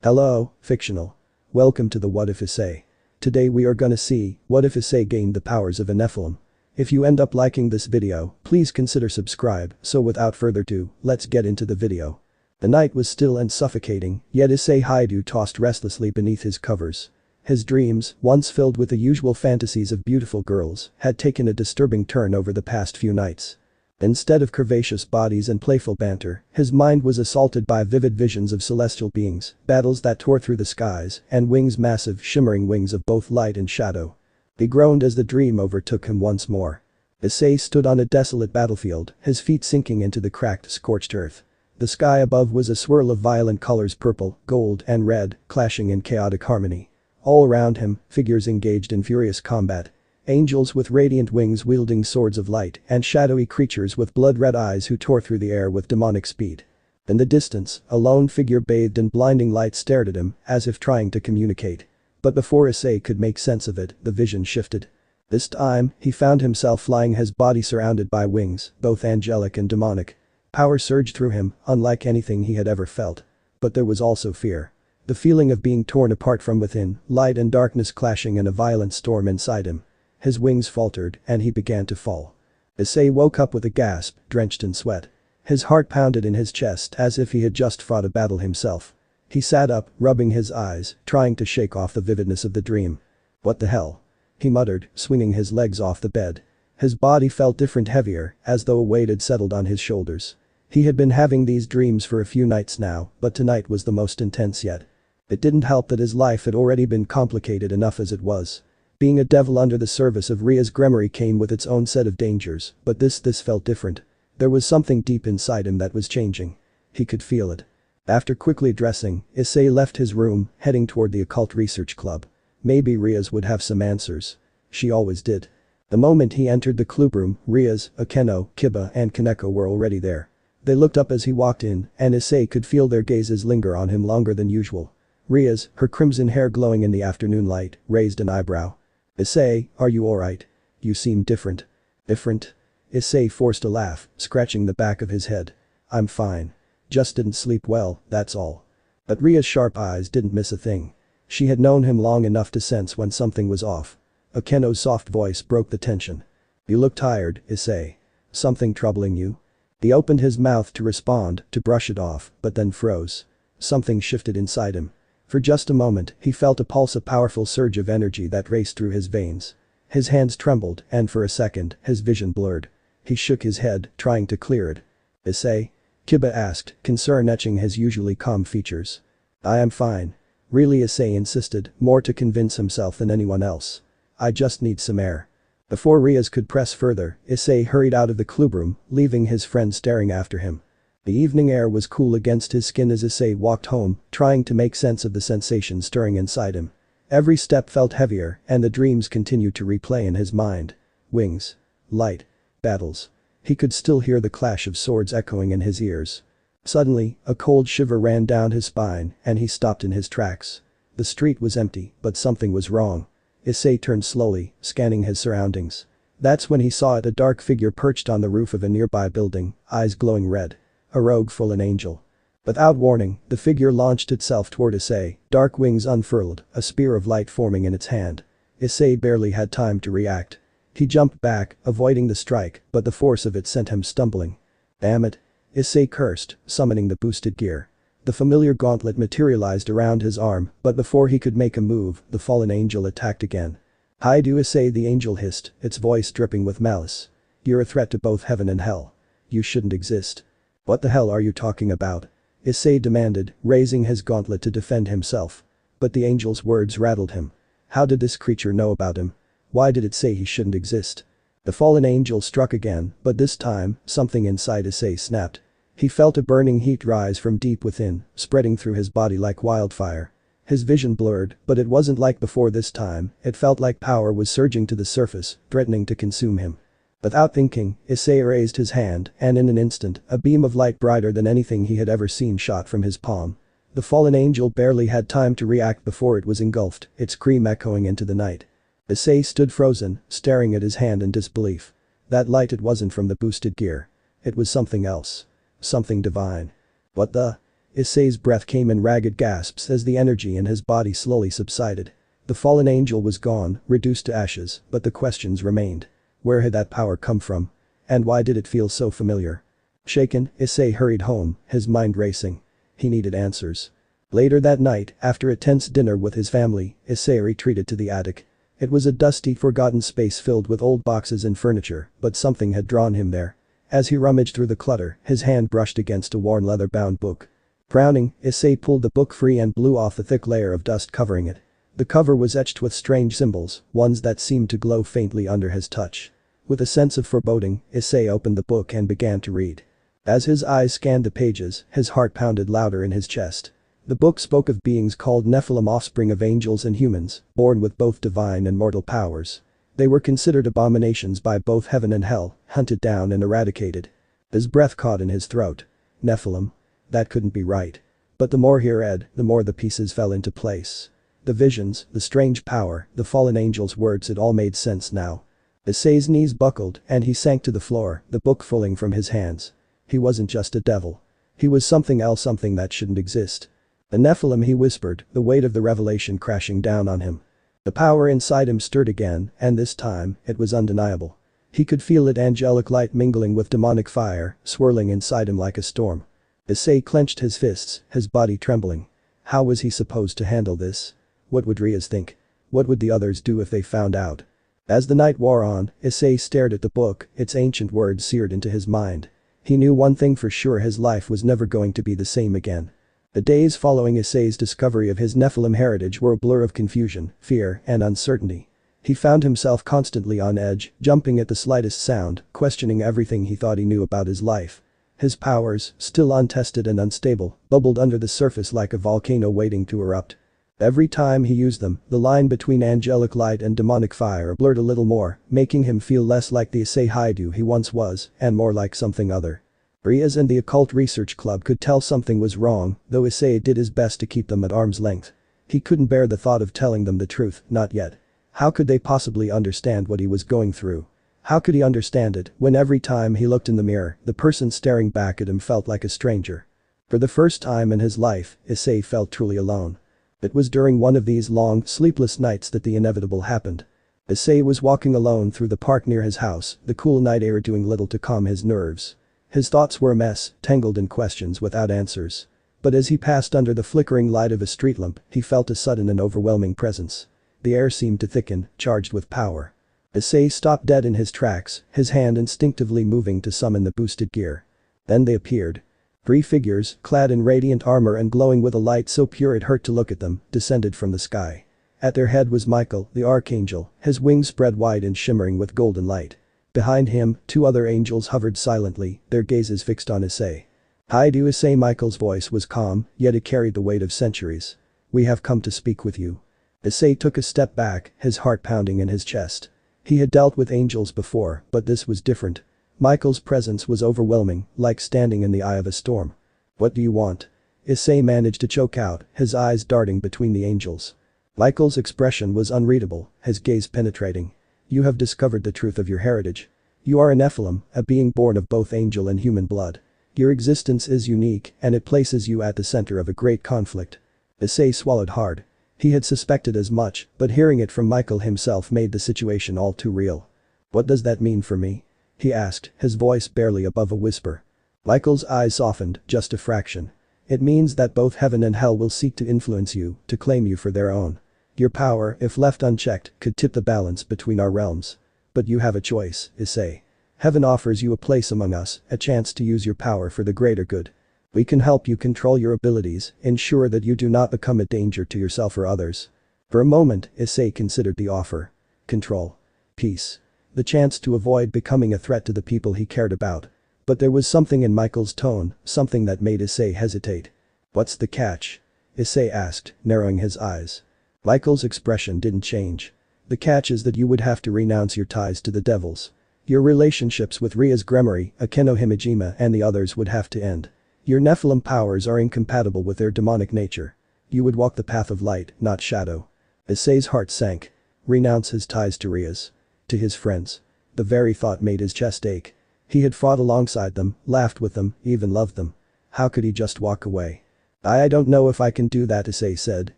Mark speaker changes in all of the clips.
Speaker 1: Hello, fictional. Welcome to the What If Issei. Today we are gonna see, what if Issei gained the powers of a Nephilim? If you end up liking this video, please consider subscribe, so without further ado, let's get into the video. The night was still and suffocating, yet Issei Haidu tossed restlessly beneath his covers. His dreams, once filled with the usual fantasies of beautiful girls, had taken a disturbing turn over the past few nights. Instead of curvaceous bodies and playful banter, his mind was assaulted by vivid visions of celestial beings, battles that tore through the skies, and massive shimmering wings of both light and shadow. He groaned as the dream overtook him once more. Issei stood on a desolate battlefield, his feet sinking into the cracked, scorched earth. The sky above was a swirl of violent colors: purple, gold, and red, clashing in chaotic harmony. All around him, figures engaged in furious combat. Angels with radiant wings wielding swords of light, and shadowy creatures with blood-red eyes who tore through the air with demonic speed. In the distance, a lone figure bathed in blinding light stared at him, as if trying to communicate. But before Issei could make sense of it, the vision shifted. This time, he found himself flying, his body surrounded by wings, both angelic and demonic. Power surged through him, unlike anything he had ever felt. But there was also fear. The feeling of being torn apart from within, light and darkness clashing in a violent storm inside him. His wings faltered, and he began to fall. Issei woke up with a gasp, drenched in sweat. His heart pounded in his chest as if he had just fought a battle himself. He sat up, rubbing his eyes, trying to shake off the vividness of the dream. "What the hell?" he muttered, swinging his legs off the bed. His body felt different, heavier, as though a weight had settled on his shoulders. He had been having these dreams for a few nights now, but tonight was the most intense yet. It didn't help that his life had already been complicated enough as it was. Being a devil under the service of Ria's Gremory came with its own set of dangers, but this felt different. There was something deep inside him that was changing. He could feel it. After quickly dressing, Issei left his room, heading toward the occult research club. Maybe Ria's would have some answers. She always did. The moment he entered the club room, Ria's, Akeno, Kiba, and Kaneko were already there. They looked up as he walked in, and Issei could feel their gazes linger on him longer than usual. Ria's, her crimson hair glowing in the afternoon light, raised an eyebrow. "Issei, are you alright? You seem different." "Different?" Issei forced a laugh, scratching the back of his head. "I'm fine. Just didn't sleep well, that's all." But Ria's sharp eyes didn't miss a thing. She had known him long enough to sense when something was off. Akeno's soft voice broke the tension. "You look tired, Issei. Something troubling you?" He opened his mouth to respond, to brush it off, but then froze. Something shifted inside him. For just a moment, he felt a pulse, a powerful surge of energy that raced through his veins. His hands trembled, and for a second, his vision blurred. He shook his head, trying to clear it. "Issei?" Kiba asked, concern etching his usually calm features. "I am fine." Really, Issei insisted, more to convince himself than anyone else. "I just need some air." Before Rias could press further, Issei hurried out of the clubroom, leaving his friend staring after him. The evening air was cool against his skin as Issei walked home, trying to make sense of the sensation stirring inside him. Every step felt heavier, and the dreams continued to replay in his mind. Wings. Light. Battles. He could still hear the clash of swords echoing in his ears. Suddenly, a cold shiver ran down his spine, and he stopped in his tracks. The street was empty, but something was wrong. Issei turned slowly, scanning his surroundings. That's when he saw it, a dark figure perched on the roof of a nearby building, eyes glowing red. A rogue fallen angel. Without warning, the figure launched itself toward Issei, dark wings unfurled, a spear of light forming in its hand. Issei barely had time to react. He jumped back, avoiding the strike, but the force of it sent him stumbling. "Damn it." Issei cursed, summoning the boosted gear. The familiar gauntlet materialized around his arm, but before he could make a move, the fallen angel attacked again. "Haidu Issei," the angel hissed, its voice dripping with malice. "You're a threat to both heaven and hell. You shouldn't exist." "What the hell are you talking about?" Issei demanded, raising his gauntlet to defend himself. But the angel's words rattled him. How did this creature know about him? Why did it say he shouldn't exist? The fallen angel struck again, but this time, something inside Issei snapped. He felt a burning heat rise from deep within, spreading through his body like wildfire. His vision blurred, but it wasn't like before this time, it felt like power was surging to the surface, threatening to consume him. Without thinking, Issei raised his hand, and in an instant, a beam of light brighter than anything he had ever seen shot from his palm. The fallen angel barely had time to react before it was engulfed, its scream echoing into the night. Issei stood frozen, staring at his hand in disbelief. That light, it wasn't from the boosted gear. It was something else. Something divine. "What the?" Issei's breath came in ragged gasps as the energy in his body slowly subsided. The fallen angel was gone, reduced to ashes, but the questions remained. Where had that power come from? And why did it feel so familiar? Shaken, Issei hurried home, his mind racing. He needed answers. Later that night, after a tense dinner with his family, Issei retreated to the attic. It was a dusty, forgotten space filled with old boxes and furniture, but something had drawn him there. As he rummaged through the clutter, his hand brushed against a worn leather-bound book. Frowning, Issei pulled the book free and blew off the thick layer of dust covering it. The cover was etched with strange symbols, ones that seemed to glow faintly under his touch. With a sense of foreboding, Issei opened the book and began to read. As his eyes scanned the pages, his heart pounded louder in his chest. The book spoke of beings called Nephilim, offspring of angels and humans, born with both divine and mortal powers. They were considered abominations by both heaven and hell, hunted down and eradicated. His breath caught in his throat. Nephilim? That couldn't be right. But the more he read, the more the pieces fell into place. The visions, the strange power, the fallen angel's words, it all made sense now. Issei's knees buckled and he sank to the floor, the book falling from his hands. He wasn't just a devil. He was something else, something that shouldn't exist. The Nephilim, he whispered, the weight of the revelation crashing down on him. The power inside him stirred again, and this time, it was undeniable. He could feel it, angelic light mingling with demonic fire, swirling inside him like a storm. Issei clenched his fists, his body trembling. How was he supposed to handle this? What would Rias think? What would the others do if they found out? As the night wore on, Issei stared at the book, its ancient words seared into his mind. He knew one thing for sure: his life was never going to be the same again. The days following Issei's discovery of his Nephilim heritage were a blur of confusion, fear, and uncertainty. He found himself constantly on edge, jumping at the slightest sound, questioning everything he thought he knew about his life. His powers, still untested and unstable, bubbled under the surface like a volcano waiting to erupt. Every time he used them, the line between angelic light and demonic fire blurred a little more, making him feel less like the Issei Haidu he once was, and more like something other. Rias and the Occult Research Club could tell something was wrong, though Issei did his best to keep them at arm's length. He couldn't bear the thought of telling them the truth, not yet. How could they possibly understand what he was going through? How could he understand it when every time he looked in the mirror, the person staring back at him felt like a stranger? For the first time in his life, Issei felt truly alone. It was during one of these long, sleepless nights that the inevitable happened. Issei was walking alone through the park near his house, the cool night air doing little to calm his nerves. His thoughts were a mess, tangled in questions without answers. But as he passed under the flickering light of a street lamp, he felt a sudden and overwhelming presence. The air seemed to thicken, charged with power. Issei stopped dead in his tracks, his hand instinctively moving to summon the boosted gear. Then they appeared. 3 figures, clad in radiant armor and glowing with a light so pure it hurt to look at them, descended from the sky. At their head was Michael, the archangel, his wings spread wide and shimmering with golden light. Behind him, 2 other angels hovered silently, their gazes fixed on Issei. "Hi, do Issei." Michael's voice was calm, yet it carried the weight of centuries. "We have come to speak with you." Issei took a step back, his heart pounding in his chest. He had dealt with angels before, but this was different. Michael's presence was overwhelming, like standing in the eye of a storm. "What do you want?" Issei managed to choke out, his eyes darting between the angels. Michael's expression was unreadable, his gaze penetrating. "You have discovered the truth of your heritage. You are a Nephilim, a being born of both angel and human blood. Your existence is unique, and it places you at the center of a great conflict." Issei swallowed hard. He had suspected as much, but hearing it from Michael himself made the situation all too real. "What does that mean for me?" he asked, his voice barely above a whisper. Michael's eyes softened, just a fraction. "It means that both heaven and hell will seek to influence you, to claim you for their own. Your power, if left unchecked, could tip the balance between our realms. But you have a choice, Issei. Heaven offers you a place among us, a chance to use your power for the greater good. We can help you control your abilities, ensure that you do not become a danger to yourself or others." For a moment, Issei considered the offer. Control. Peace. The chance to avoid becoming a threat to the people he cared about. But there was something in Michael's tone, something that made Issei hesitate. "What's the catch?" Issei asked, narrowing his eyes. Michael's expression didn't change. "The catch is that you would have to renounce your ties to the devils. Your relationships with Rias Gremory, Akeno Himejima and the others would have to end. Your Nephilim powers are incompatible with their demonic nature. You would walk the path of light, not shadow." Issei's heart sank. Renounce his ties to Rias. To his friends. The very thought made his chest ache. He had fought alongside them, laughed with them, even loved them. How could he just walk away? I don't know if I can do that, Issei said,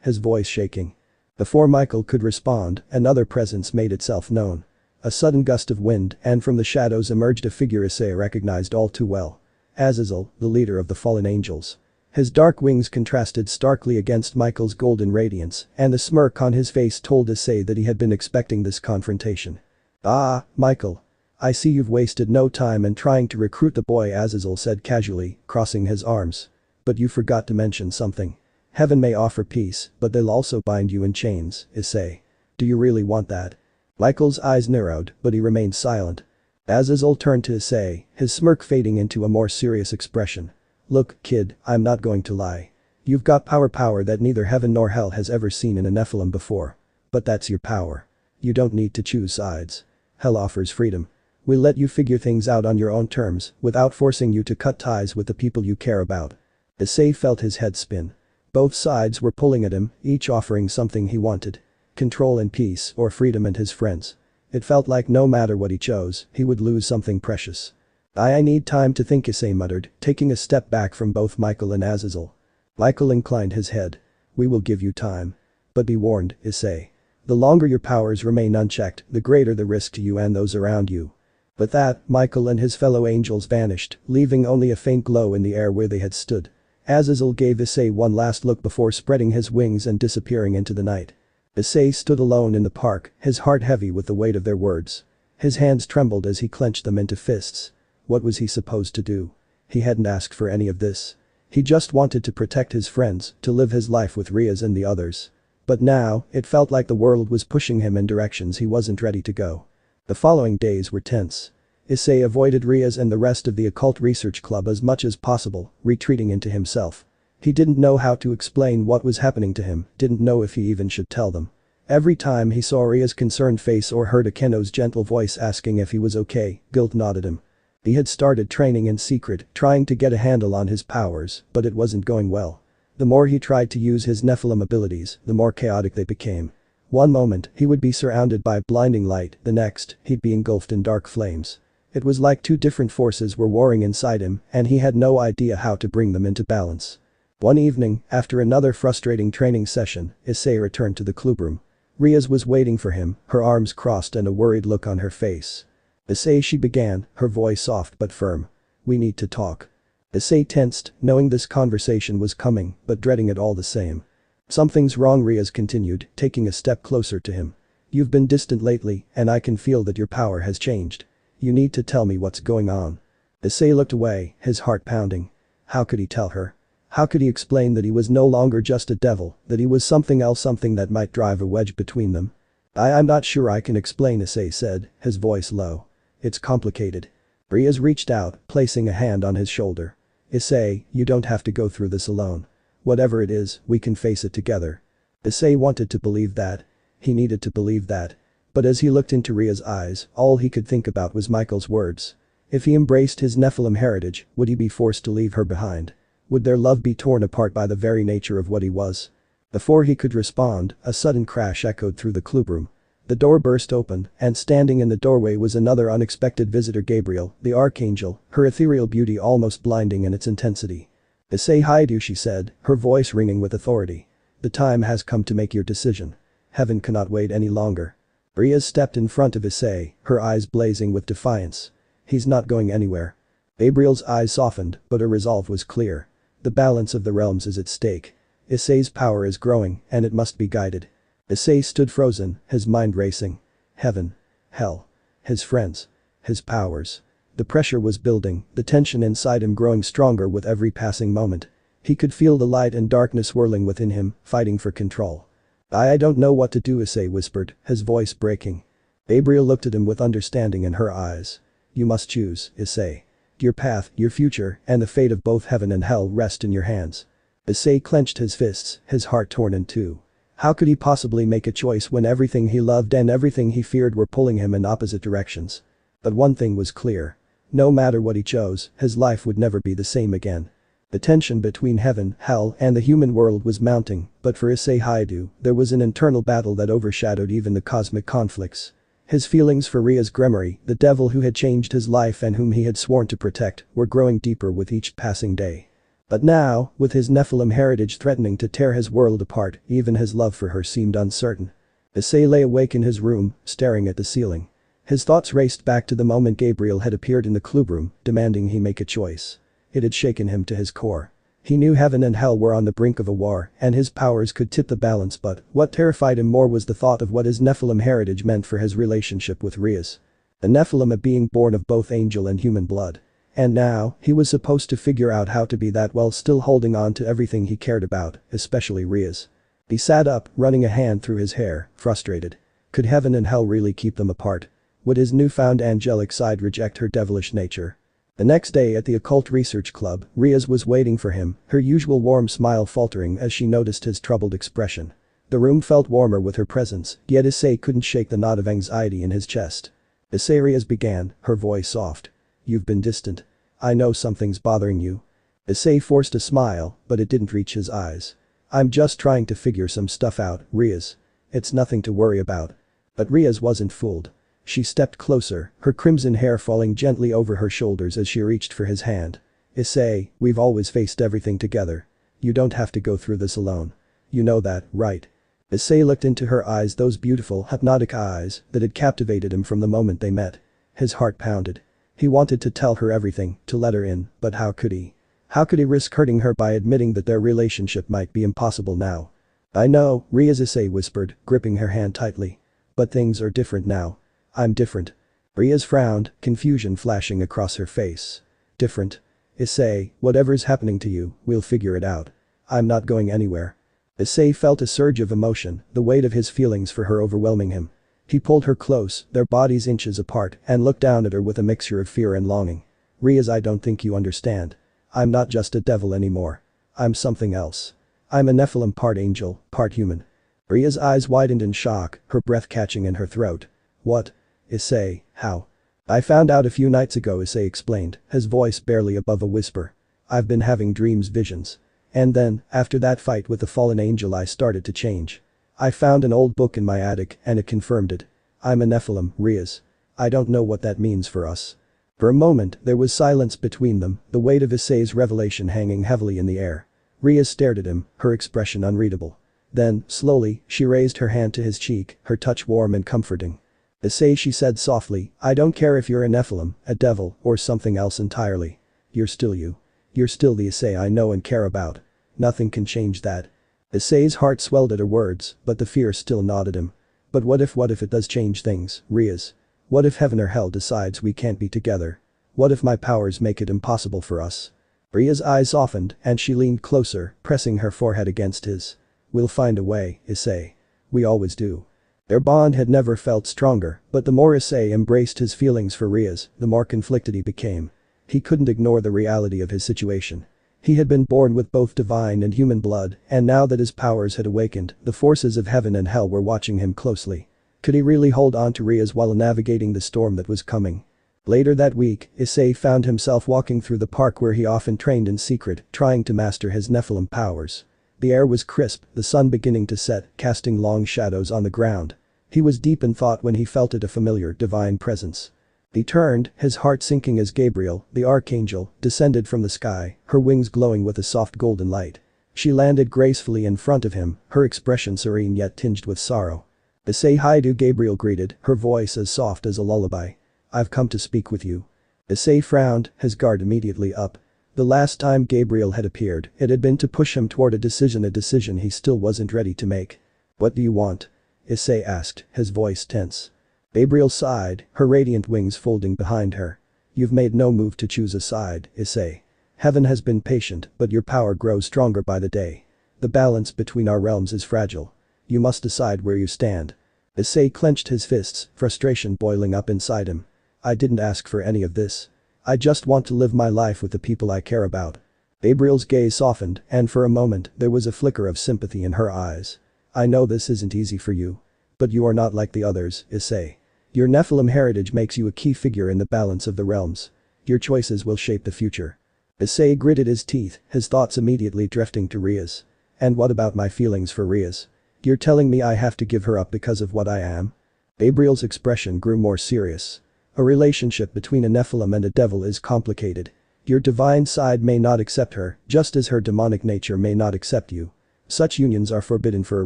Speaker 1: his voice shaking. Before Michael could respond, another presence made itself known. A sudden gust of wind, and from the shadows emerged a figure Issei recognized all too well. Azazel, the leader of the fallen angels. His dark wings contrasted starkly against Michael's golden radiance, and the smirk on his face told Issei that he had been expecting this confrontation. "Ah, Michael. I see you've wasted no time in trying to recruit the boy," Azazel said casually, crossing his arms. "But you forgot to mention something. Heaven may offer peace, but they'll also bind you in chains, Issei. Do you really want that?" Michael's eyes narrowed, but he remained silent. Azazel turned to Issei, his smirk fading into a more serious expression. "Look, kid, I'm not going to lie. You've got power that neither heaven nor hell has ever seen in a Nephilim before. But that's your power. You don't need to choose sides. Hell offers freedom. We'll let you figure things out on your own terms, without forcing you to cut ties with the people you care about." Issei felt his head spin. Both sides were pulling at him, each offering something he wanted. Control and peace, or freedom and his friends. It felt like no matter what he chose, he would lose something precious. I need time to think," Issei muttered, taking a step back from both Michael and Azazel. Michael inclined his head. "We will give you time. But be warned, Issei. The longer your powers remain unchecked, the greater the risk to you and those around you." With that, Michael and his fellow angels vanished, leaving only a faint glow in the air where they had stood. Azazel gave Issei one last look before spreading his wings and disappearing into the night. Issei stood alone in the park, his heart heavy with the weight of their words. His hands trembled as he clenched them into fists. What was he supposed to do? He hadn't asked for any of this. He just wanted to protect his friends, to live his life with Riaz and the others. But now, it felt like the world was pushing him in directions he wasn't ready to go. The following days were tense. Issei avoided Riaz and the rest of the occult research club as much as possible, retreating into himself. He didn't know how to explain what was happening to him, didn't know if he even should tell them. Every time he saw Riaz's concerned face or heard Akeno's gentle voice asking if he was okay, guilt gnawed him. He had started training in secret, trying to get a handle on his powers, but it wasn't going well. The more he tried to use his Nephilim abilities, the more chaotic they became. One moment, he would be surrounded by blinding light, the next, he'd be engulfed in dark flames. It was like two different forces were warring inside him, and he had no idea how to bring them into balance. One evening, after another frustrating training session, Issei returned to the clubroom. Riaz was waiting for him, her arms crossed and a worried look on her face. "Issei," she began, her voice soft but firm. "We need to talk." Issei tensed, knowing this conversation was coming, but dreading it all the same. "Something's wrong," Riaz continued, taking a step closer to him. "You've been distant lately, and I can feel that your power has changed. You need to tell me what's going on." Issei looked away, his heart pounding. How could he tell her? How could he explain that he was no longer just a devil, that he was something else, something that might drive a wedge between them? I'm not sure I can explain," Issei said, his voice low. "It's complicated." Riaz reached out, placing a hand on his shoulder. "Issei, you don't have to go through this alone. Whatever it is, we can face it together." Issei wanted to believe that. He needed to believe that. But as he looked into Riaz's eyes, all he could think about was Michael's words. If he embraced his Nephilim heritage, would he be forced to leave her behind? Would their love be torn apart by the very nature of what he was? Before he could respond, a sudden crash echoed through the clubroom. The door burst open, and standing in the doorway was another unexpected visitor, Gabriel, the archangel, her ethereal beauty almost blinding in its intensity. "Issei Haidu," she said, her voice ringing with authority. "The time has come to make your decision. Heaven cannot wait any longer." Riaz stepped in front of Issei, her eyes blazing with defiance. "He's not going anywhere." Gabriel's eyes softened, but her resolve was clear. The balance of the realms is at stake. Issei's power is growing, and it must be guided. Issei stood frozen, his mind racing. Heaven. Hell. His friends. His powers. The pressure was building, the tension inside him growing stronger with every passing moment. He could feel the light and darkness swirling within him, fighting for control. I don't know what to do," Issei whispered, his voice breaking. Gabriel looked at him with understanding in her eyes. "You must choose, Issei. Your path, your future, and the fate of both heaven and hell rest in your hands." Issei clenched his fists, his heart torn in two. How could he possibly make a choice when everything he loved and everything he feared were pulling him in opposite directions? But one thing was clear. No matter what he chose, his life would never be the same again. The tension between heaven, hell, and the human world was mounting, but for Issei Haidu, there was an internal battle that overshadowed even the cosmic conflicts. His feelings for Riaz Gremory, the devil who had changed his life and whom he had sworn to protect, were growing deeper with each passing day. But now, with his Nephilim heritage threatening to tear his world apart, even his love for her seemed uncertain. Issei lay awake in his room, staring at the ceiling. His thoughts raced back to the moment Gabriel had appeared in the clubroom, demanding he make a choice. It had shaken him to his core. He knew heaven and hell were on the brink of a war, and his powers could tip the balance, but what terrified him more was the thought of what his Nephilim heritage meant for his relationship with Rias. The Nephilim, a being born of both angel and human blood. And now, he was supposed to figure out how to be that while still holding on to everything he cared about, especially Rias. He sat up, running a hand through his hair, frustrated. Could heaven and hell really keep them apart? Would his newfound angelic side reject her devilish nature? The next day at the Occult Research Club, Rias was waiting for him, her usual warm smile faltering as she noticed his troubled expression. The room felt warmer with her presence, yet Issei couldn't shake the knot of anxiety in his chest. Issei, Rias began, her voice soft. You've been distant. I know something's bothering you. Issei forced a smile, but it didn't reach his eyes. I'm just trying to figure some stuff out, Rias. It's nothing to worry about. But Rias wasn't fooled. She stepped closer, her crimson hair falling gently over her shoulders as she reached for his hand. Issei, we've always faced everything together. You don't have to go through this alone. You know that, right? Issei looked into her eyes, those beautiful, hypnotic eyes that had captivated him from the moment they met. His heart pounded. He wanted to tell her everything, to let her in, but how could he? How could he risk hurting her by admitting that their relationship might be impossible now? I know, Rias, Issei whispered, gripping her hand tightly. But things are different now. I'm different. Rias frowned, confusion flashing across her face. Different? Issei, whatever's happening to you, we'll figure it out. I'm not going anywhere. Issei felt a surge of emotion, the weight of his feelings for her overwhelming him. He pulled her close, their bodies inches apart, and looked down at her with a mixture of fear and longing. Rias, I don't think you understand. I'm not just a devil anymore. I'm something else. I'm a Nephilim, part angel, part human. Rias' eyes widened in shock, her breath catching in her throat. What? Issei, how? I found out a few nights ago, Issei explained, his voice barely above a whisper. I've been having dreams, visions. And then, after that fight with the fallen angel, I started to change. I found an old book in my attic and it confirmed it. I'm a Nephilim, Rias. I don't know what that means for us. For a moment, there was silence between them, the weight of Issei's revelation hanging heavily in the air. Rias stared at him, her expression unreadable. Then, slowly, she raised her hand to his cheek, her touch warm and comforting. Issei, she said softly, I don't care if you're a Nephilim, a devil, or something else entirely. You're still you. You're still the Issei I know and care about. Nothing can change that. Issei's heart swelled at her words, but the fear still gnawed at him. But what if it does change things, Rias? What if heaven or hell decides we can't be together? What if my powers make it impossible for us? Rias' eyes softened and she leaned closer, pressing her forehead against his. We'll find a way, Issei. We always do. Their bond had never felt stronger, but the more Issei embraced his feelings for Rias, the more conflicted he became. He couldn't ignore the reality of his situation. He had been born with both divine and human blood, and now that his powers had awakened, the forces of heaven and hell were watching him closely. Could he really hold on to Rias while navigating the storm that was coming? Later that week, Issei found himself walking through the park where he often trained in secret, trying to master his Nephilim powers. The air was crisp, the sun beginning to set, casting long shadows on the ground. He was deep in thought when he felt a familiar divine presence. He turned, his heart sinking as Gabriel, the archangel, descended from the sky, her wings glowing with a soft golden light. She landed gracefully in front of him, her expression serene yet tinged with sorrow. Issei, hi, do, Gabriel greeted, her voice as soft as a lullaby. I've come to speak with you. Issei frowned, his guard immediately up. The last time Gabriel had appeared, it had been to push him toward a decision he still wasn't ready to make. What do you want? Issei asked, his voice tense. Gabriel sighed, her radiant wings folding behind her. You've made no move to choose a side, Issei. Heaven has been patient, but your power grows stronger by the day. The balance between our realms is fragile. You must decide where you stand. Issei clenched his fists, frustration boiling up inside him. I didn't ask for any of this. I just want to live my life with the people I care about. Gabriel's gaze softened, and for a moment, there was a flicker of sympathy in her eyes. I know this isn't easy for you. But you are not like the others, Issei. Your Nephilim heritage makes you a key figure in the balance of the realms. Your choices will shape the future. Issei gritted his teeth, his thoughts immediately drifting to Rias. And what about my feelings for Rias? You're telling me I have to give her up because of what I am? Gabriel's expression grew more serious. A relationship between a Nephilim and a devil is complicated. Your divine side may not accept her, just as her demonic nature may not accept you. Such unions are forbidden for a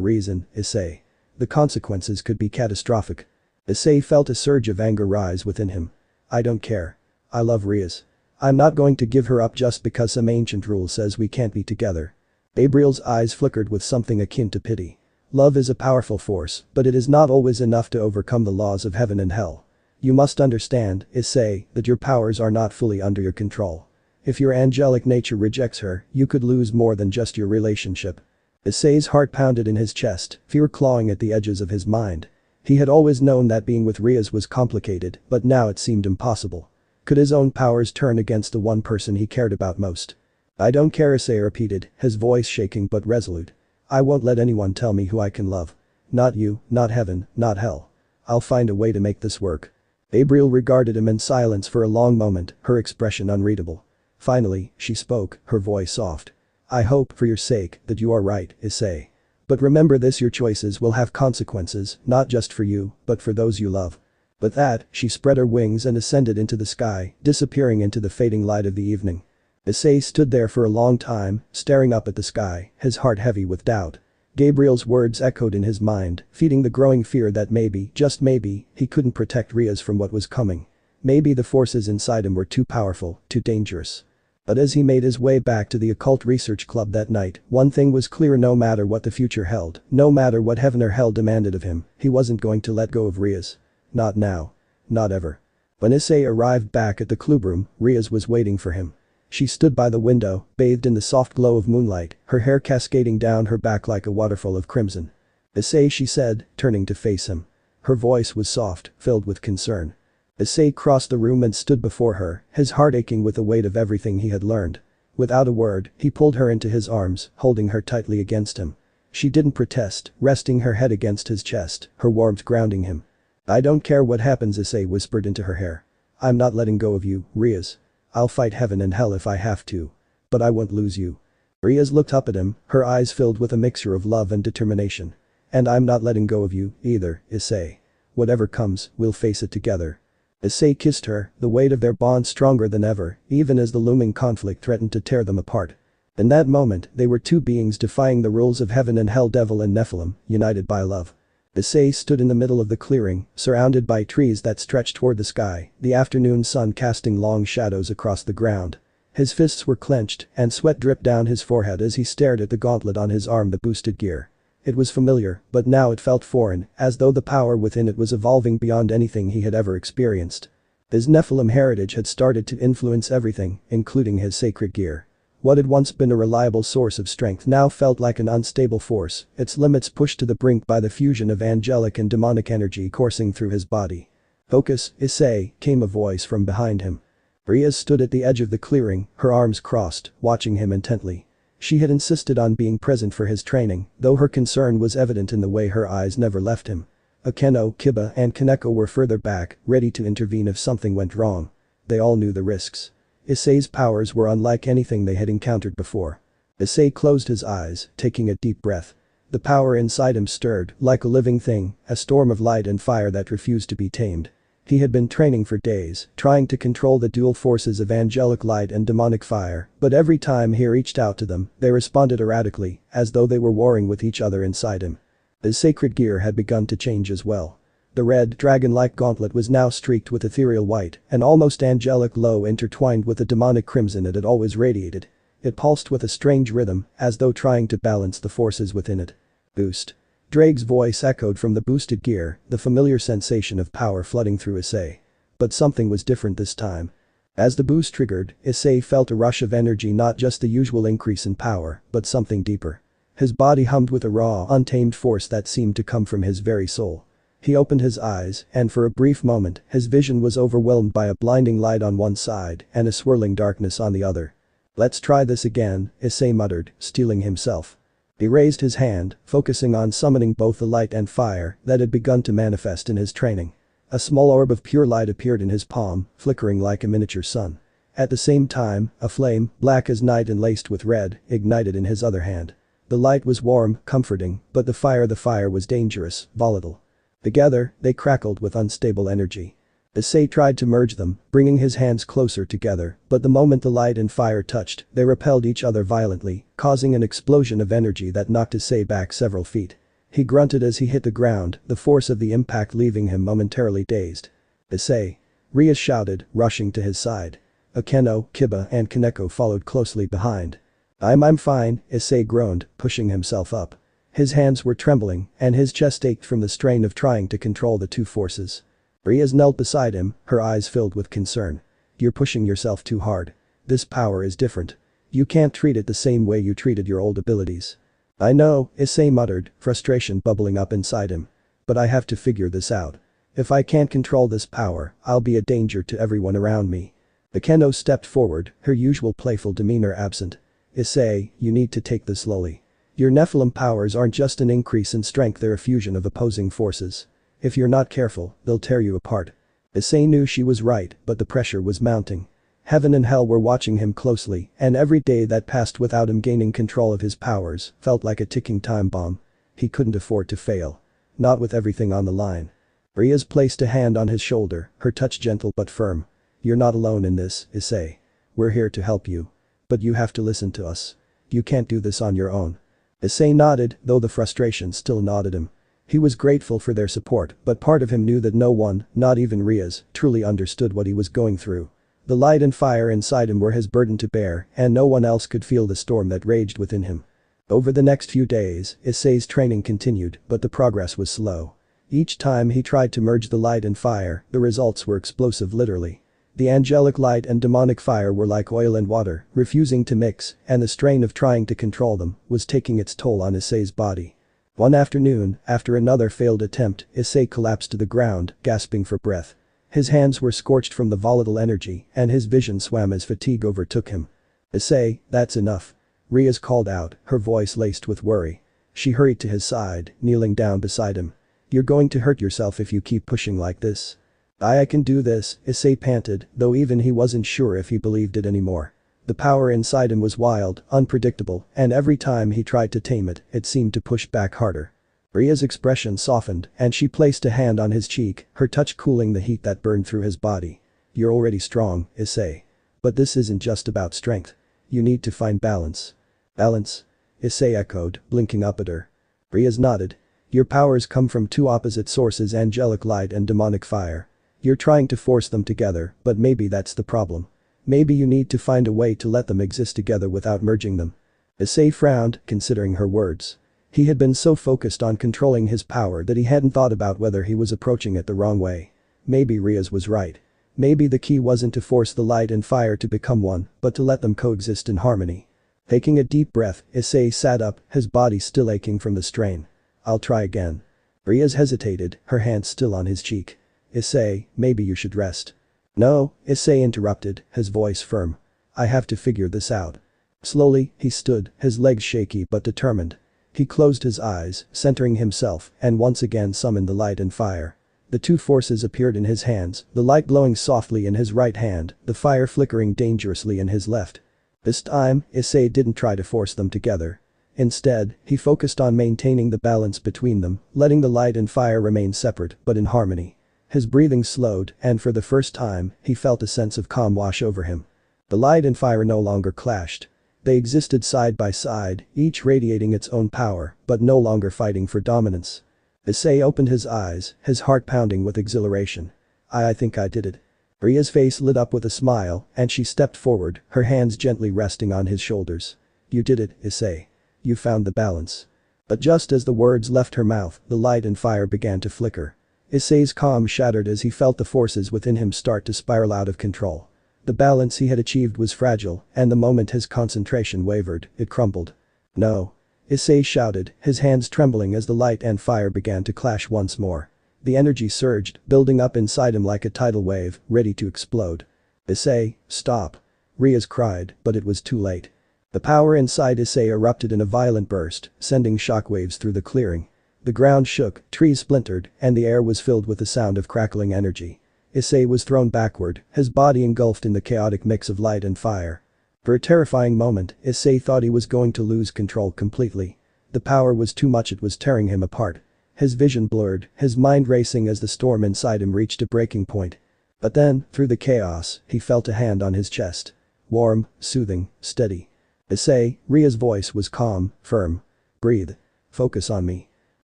Speaker 1: reason, Issei. The consequences could be catastrophic. Issei felt a surge of anger rise within him. I don't care. I love Riaz. I'm not going to give her up just because some ancient rule says we can't be together. Gabriel's eyes flickered with something akin to pity. Love is a powerful force, but it is not always enough to overcome the laws of heaven and hell. You must understand, Issei, that your powers are not fully under your control. If your angelic nature rejects her, you could lose more than just your relationship. Issei's heart pounded in his chest, fear clawing at the edges of his mind. He had always known that being with Riaz was complicated, but now it seemed impossible. Could his own powers turn against the one person he cared about most? I don't care, Issei repeated, his voice shaking but resolute. I won't let anyone tell me who I can love. Not you, not heaven, not hell. I'll find a way to make this work. Gabriel regarded him in silence for a long moment, her expression unreadable. Finally, she spoke, her voice soft. I hope, for your sake, that you are right, Issei. But remember this, your choices will have consequences, not just for you, but for those you love. With that, she spread her wings and ascended into the sky, disappearing into the fading light of the evening. Issei stood there for a long time, staring up at the sky, his heart heavy with doubt. Gabriel's words echoed in his mind, feeding the growing fear that maybe, just maybe, he couldn't protect Riaz from what was coming. Maybe the forces inside him were too powerful, too dangerous. But as he made his way back to the occult research club that night, one thing was clear: no matter what the future held, no matter what heaven or hell demanded of him, he wasn't going to let go of Riaz. Not now. Not ever. When Issei arrived back at the clubroom, Riaz was waiting for him. She stood by the window, bathed in the soft glow of moonlight, her hair cascading down her back like a waterfall of crimson. Issei, she said, turning to face him. Her voice was soft, filled with concern. Issei crossed the room and stood before her, his heart aching with the weight of everything he had learned. Without a word, he pulled her into his arms, holding her tightly against him. She didn't protest, resting her head against his chest, her warmth grounding him. I don't care what happens, Issei whispered into her hair. I'm not letting go of you, Riaz. I'll fight heaven and hell if I have to. But I won't lose you. Riaz looked up at him, her eyes filled with a mixture of love and determination. And I'm not letting go of you, either, Issei. Whatever comes, we'll face it together. Issei kissed her, the weight of their bond stronger than ever, even as the looming conflict threatened to tear them apart. In that moment, they were two beings defying the rules of heaven and hell, devil and Nephilim, united by love. Issei stood in the middle of the clearing, surrounded by trees that stretched toward the sky, the afternoon sun casting long shadows across the ground. His fists were clenched, and sweat dripped down his forehead as he stared at the gauntlet on his arm, the boosted gear. It was familiar, but now it felt foreign, as though the power within it was evolving beyond anything he had ever experienced. His Nephilim heritage had started to influence everything, including his sacred gear. What had once been a reliable source of strength now felt like an unstable force, its limits pushed to the brink by the fusion of angelic and demonic energy coursing through his body. Focus, Issei, came a voice from behind him. Riaz stood at the edge of the clearing, her arms crossed, watching him intently. She had insisted on being present for his training, though her concern was evident in the way her eyes never left him. Akeno, Kiba and Kaneko were further back, ready to intervene if something went wrong. They all knew the risks. Issei's powers were unlike anything they had encountered before. Issei closed his eyes, taking a deep breath. The power inside him stirred, like a living thing, a storm of light and fire that refused to be tamed. He had been training for days, trying to control the dual forces of angelic light and demonic fire, but every time he reached out to them, they responded erratically, as though they were warring with each other inside him. His sacred gear had begun to change as well. The red, dragon-like gauntlet was now streaked with ethereal white, an almost angelic glow intertwined with the demonic crimson it had always radiated. It pulsed with a strange rhythm, as though trying to balance the forces within it. Boost. Drake's voice echoed from the boosted gear, the familiar sensation of power flooding through Issei. But something was different this time. As the boost triggered, Issei felt a rush of energy, not just the usual increase in power, but something deeper. His body hummed with a raw, untamed force that seemed to come from his very soul. He opened his eyes, and for a brief moment, his vision was overwhelmed by a blinding light on one side and a swirling darkness on the other. Let's try this again, Issei muttered, steeling himself. He raised his hand, focusing on summoning both the light and fire that had begun to manifest in his training. A small orb of pure light appeared in his palm, flickering like a miniature sun. At the same time, a flame, black as night and laced with red, ignited in his other hand. The light was warm, comforting, but the fire was dangerous, volatile. Together, they crackled with unstable energy. Issei tried to merge them, bringing his hands closer together, but the moment the light and fire touched, they repelled each other violently, causing an explosion of energy that knocked Issei back several feet. He grunted as he hit the ground, the force of the impact leaving him momentarily dazed. Issei! Rhea shouted, rushing to his side. Akeno, Kiba and Kaneko followed closely behind. I'm fine, Issei groaned, pushing himself up. His hands were trembling, and his chest ached from the strain of trying to control the two forces. Rhea knelt beside him, her eyes filled with concern. You're pushing yourself too hard. This power is different. You can't treat it the same way you treated your old abilities. I know, Issei muttered, frustration bubbling up inside him. But I have to figure this out. If I can't control this power, I'll be a danger to everyone around me. Akeno stepped forward, her usual playful demeanor absent. Issei, you need to take this slowly. Your Nephilim powers aren't just an increase in strength, they're a fusion of opposing forces. If you're not careful, they'll tear you apart. Issei knew she was right, but the pressure was mounting. Heaven and hell were watching him closely, and every day that passed without him gaining control of his powers felt like a ticking time bomb. He couldn't afford to fail. Not with everything on the line. Rhea's placed a hand on his shoulder, her touch gentle but firm. You're not alone in this, Issei. We're here to help you. But you have to listen to us. You can't do this on your own. Issei nodded, though the frustration still gnawed at him. He was grateful for their support, but part of him knew that no one, not even Rhea's, truly understood what he was going through. The light and fire inside him were his burden to bear, and no one else could feel the storm that raged within him. Over the next few days, Issei's training continued, but the progress was slow. Each time he tried to merge the light and fire, the results were explosive literally. The angelic light and demonic fire were like oil and water, refusing to mix, and the strain of trying to control them was taking its toll on Issei's body. One afternoon, after another failed attempt, Issei collapsed to the ground, gasping for breath. His hands were scorched from the volatile energy, and his vision swam as fatigue overtook him. Issei, that's enough. Rhea called out, her voice laced with worry. She hurried to his side, kneeling down beside him. You're going to hurt yourself if you keep pushing like this. I can do this, Issei panted, though even he wasn't sure if he believed it anymore. The power inside him was wild, unpredictable, and every time he tried to tame it, it seemed to push back harder. Rhea's expression softened, and she placed a hand on his cheek, her touch cooling the heat that burned through his body. You're already strong, Issei. But this isn't just about strength. You need to find balance. Balance? Issei echoed, blinking up at her. Rhea nodded. Your powers come from two opposite sources, angelic light and demonic fire. You're trying to force them together, but maybe that's the problem. Maybe you need to find a way to let them exist together without merging them. Issei frowned, considering her words. He had been so focused on controlling his power that he hadn't thought about whether he was approaching it the wrong way. Maybe Rhea's was right. Maybe the key wasn't to force the light and fire to become one, but to let them coexist in harmony. Taking a deep breath, Issei sat up, his body still aching from the strain. I'll try again. Rhea hesitated, her hand still on his cheek. Issei, maybe you should rest. No, Issei interrupted, his voice firm. I have to figure this out. Slowly, he stood, his legs shaky but determined. He closed his eyes, centering himself, and once again summoned the light and fire. The two forces appeared in his hands, the light glowing softly in his right hand, the fire flickering dangerously in his left. This time, Issei didn't try to force them together. Instead, he focused on maintaining the balance between them, letting the light and fire remain separate but in harmony. His breathing slowed, and for the first time, he felt a sense of calm wash over him. The light and fire no longer clashed. They existed side by side, each radiating its own power, but no longer fighting for dominance. Issei opened his eyes, his heart pounding with exhilaration. I think I did it. Rhea's face lit up with a smile, and she stepped forward, her hands gently resting on his shoulders. You did it, Issei. You found the balance. But just as the words left her mouth, the light and fire began to flicker. Issei's calm shattered as he felt the forces within him start to spiral out of control. The balance he had achieved was fragile, and the moment his concentration wavered, it crumbled. No. Issei shouted, his hands trembling as the light and fire began to clash once more. The energy surged, building up inside him like a tidal wave, ready to explode. Issei, stop. Rhea cried, but it was too late. The power inside Issei erupted in a violent burst, sending shockwaves through the clearing. The ground shook, trees splintered, and the air was filled with the sound of crackling energy. Issei was thrown backward, his body engulfed in the chaotic mix of light and fire. For a terrifying moment, Issei thought he was going to lose control completely. The power was too much, it was tearing him apart. His vision blurred, his mind racing as the storm inside him reached a breaking point. But then, through the chaos, he felt a hand on his chest. Warm, soothing, steady. Issei, Ria's voice was calm, firm. Breathe. Focus on me.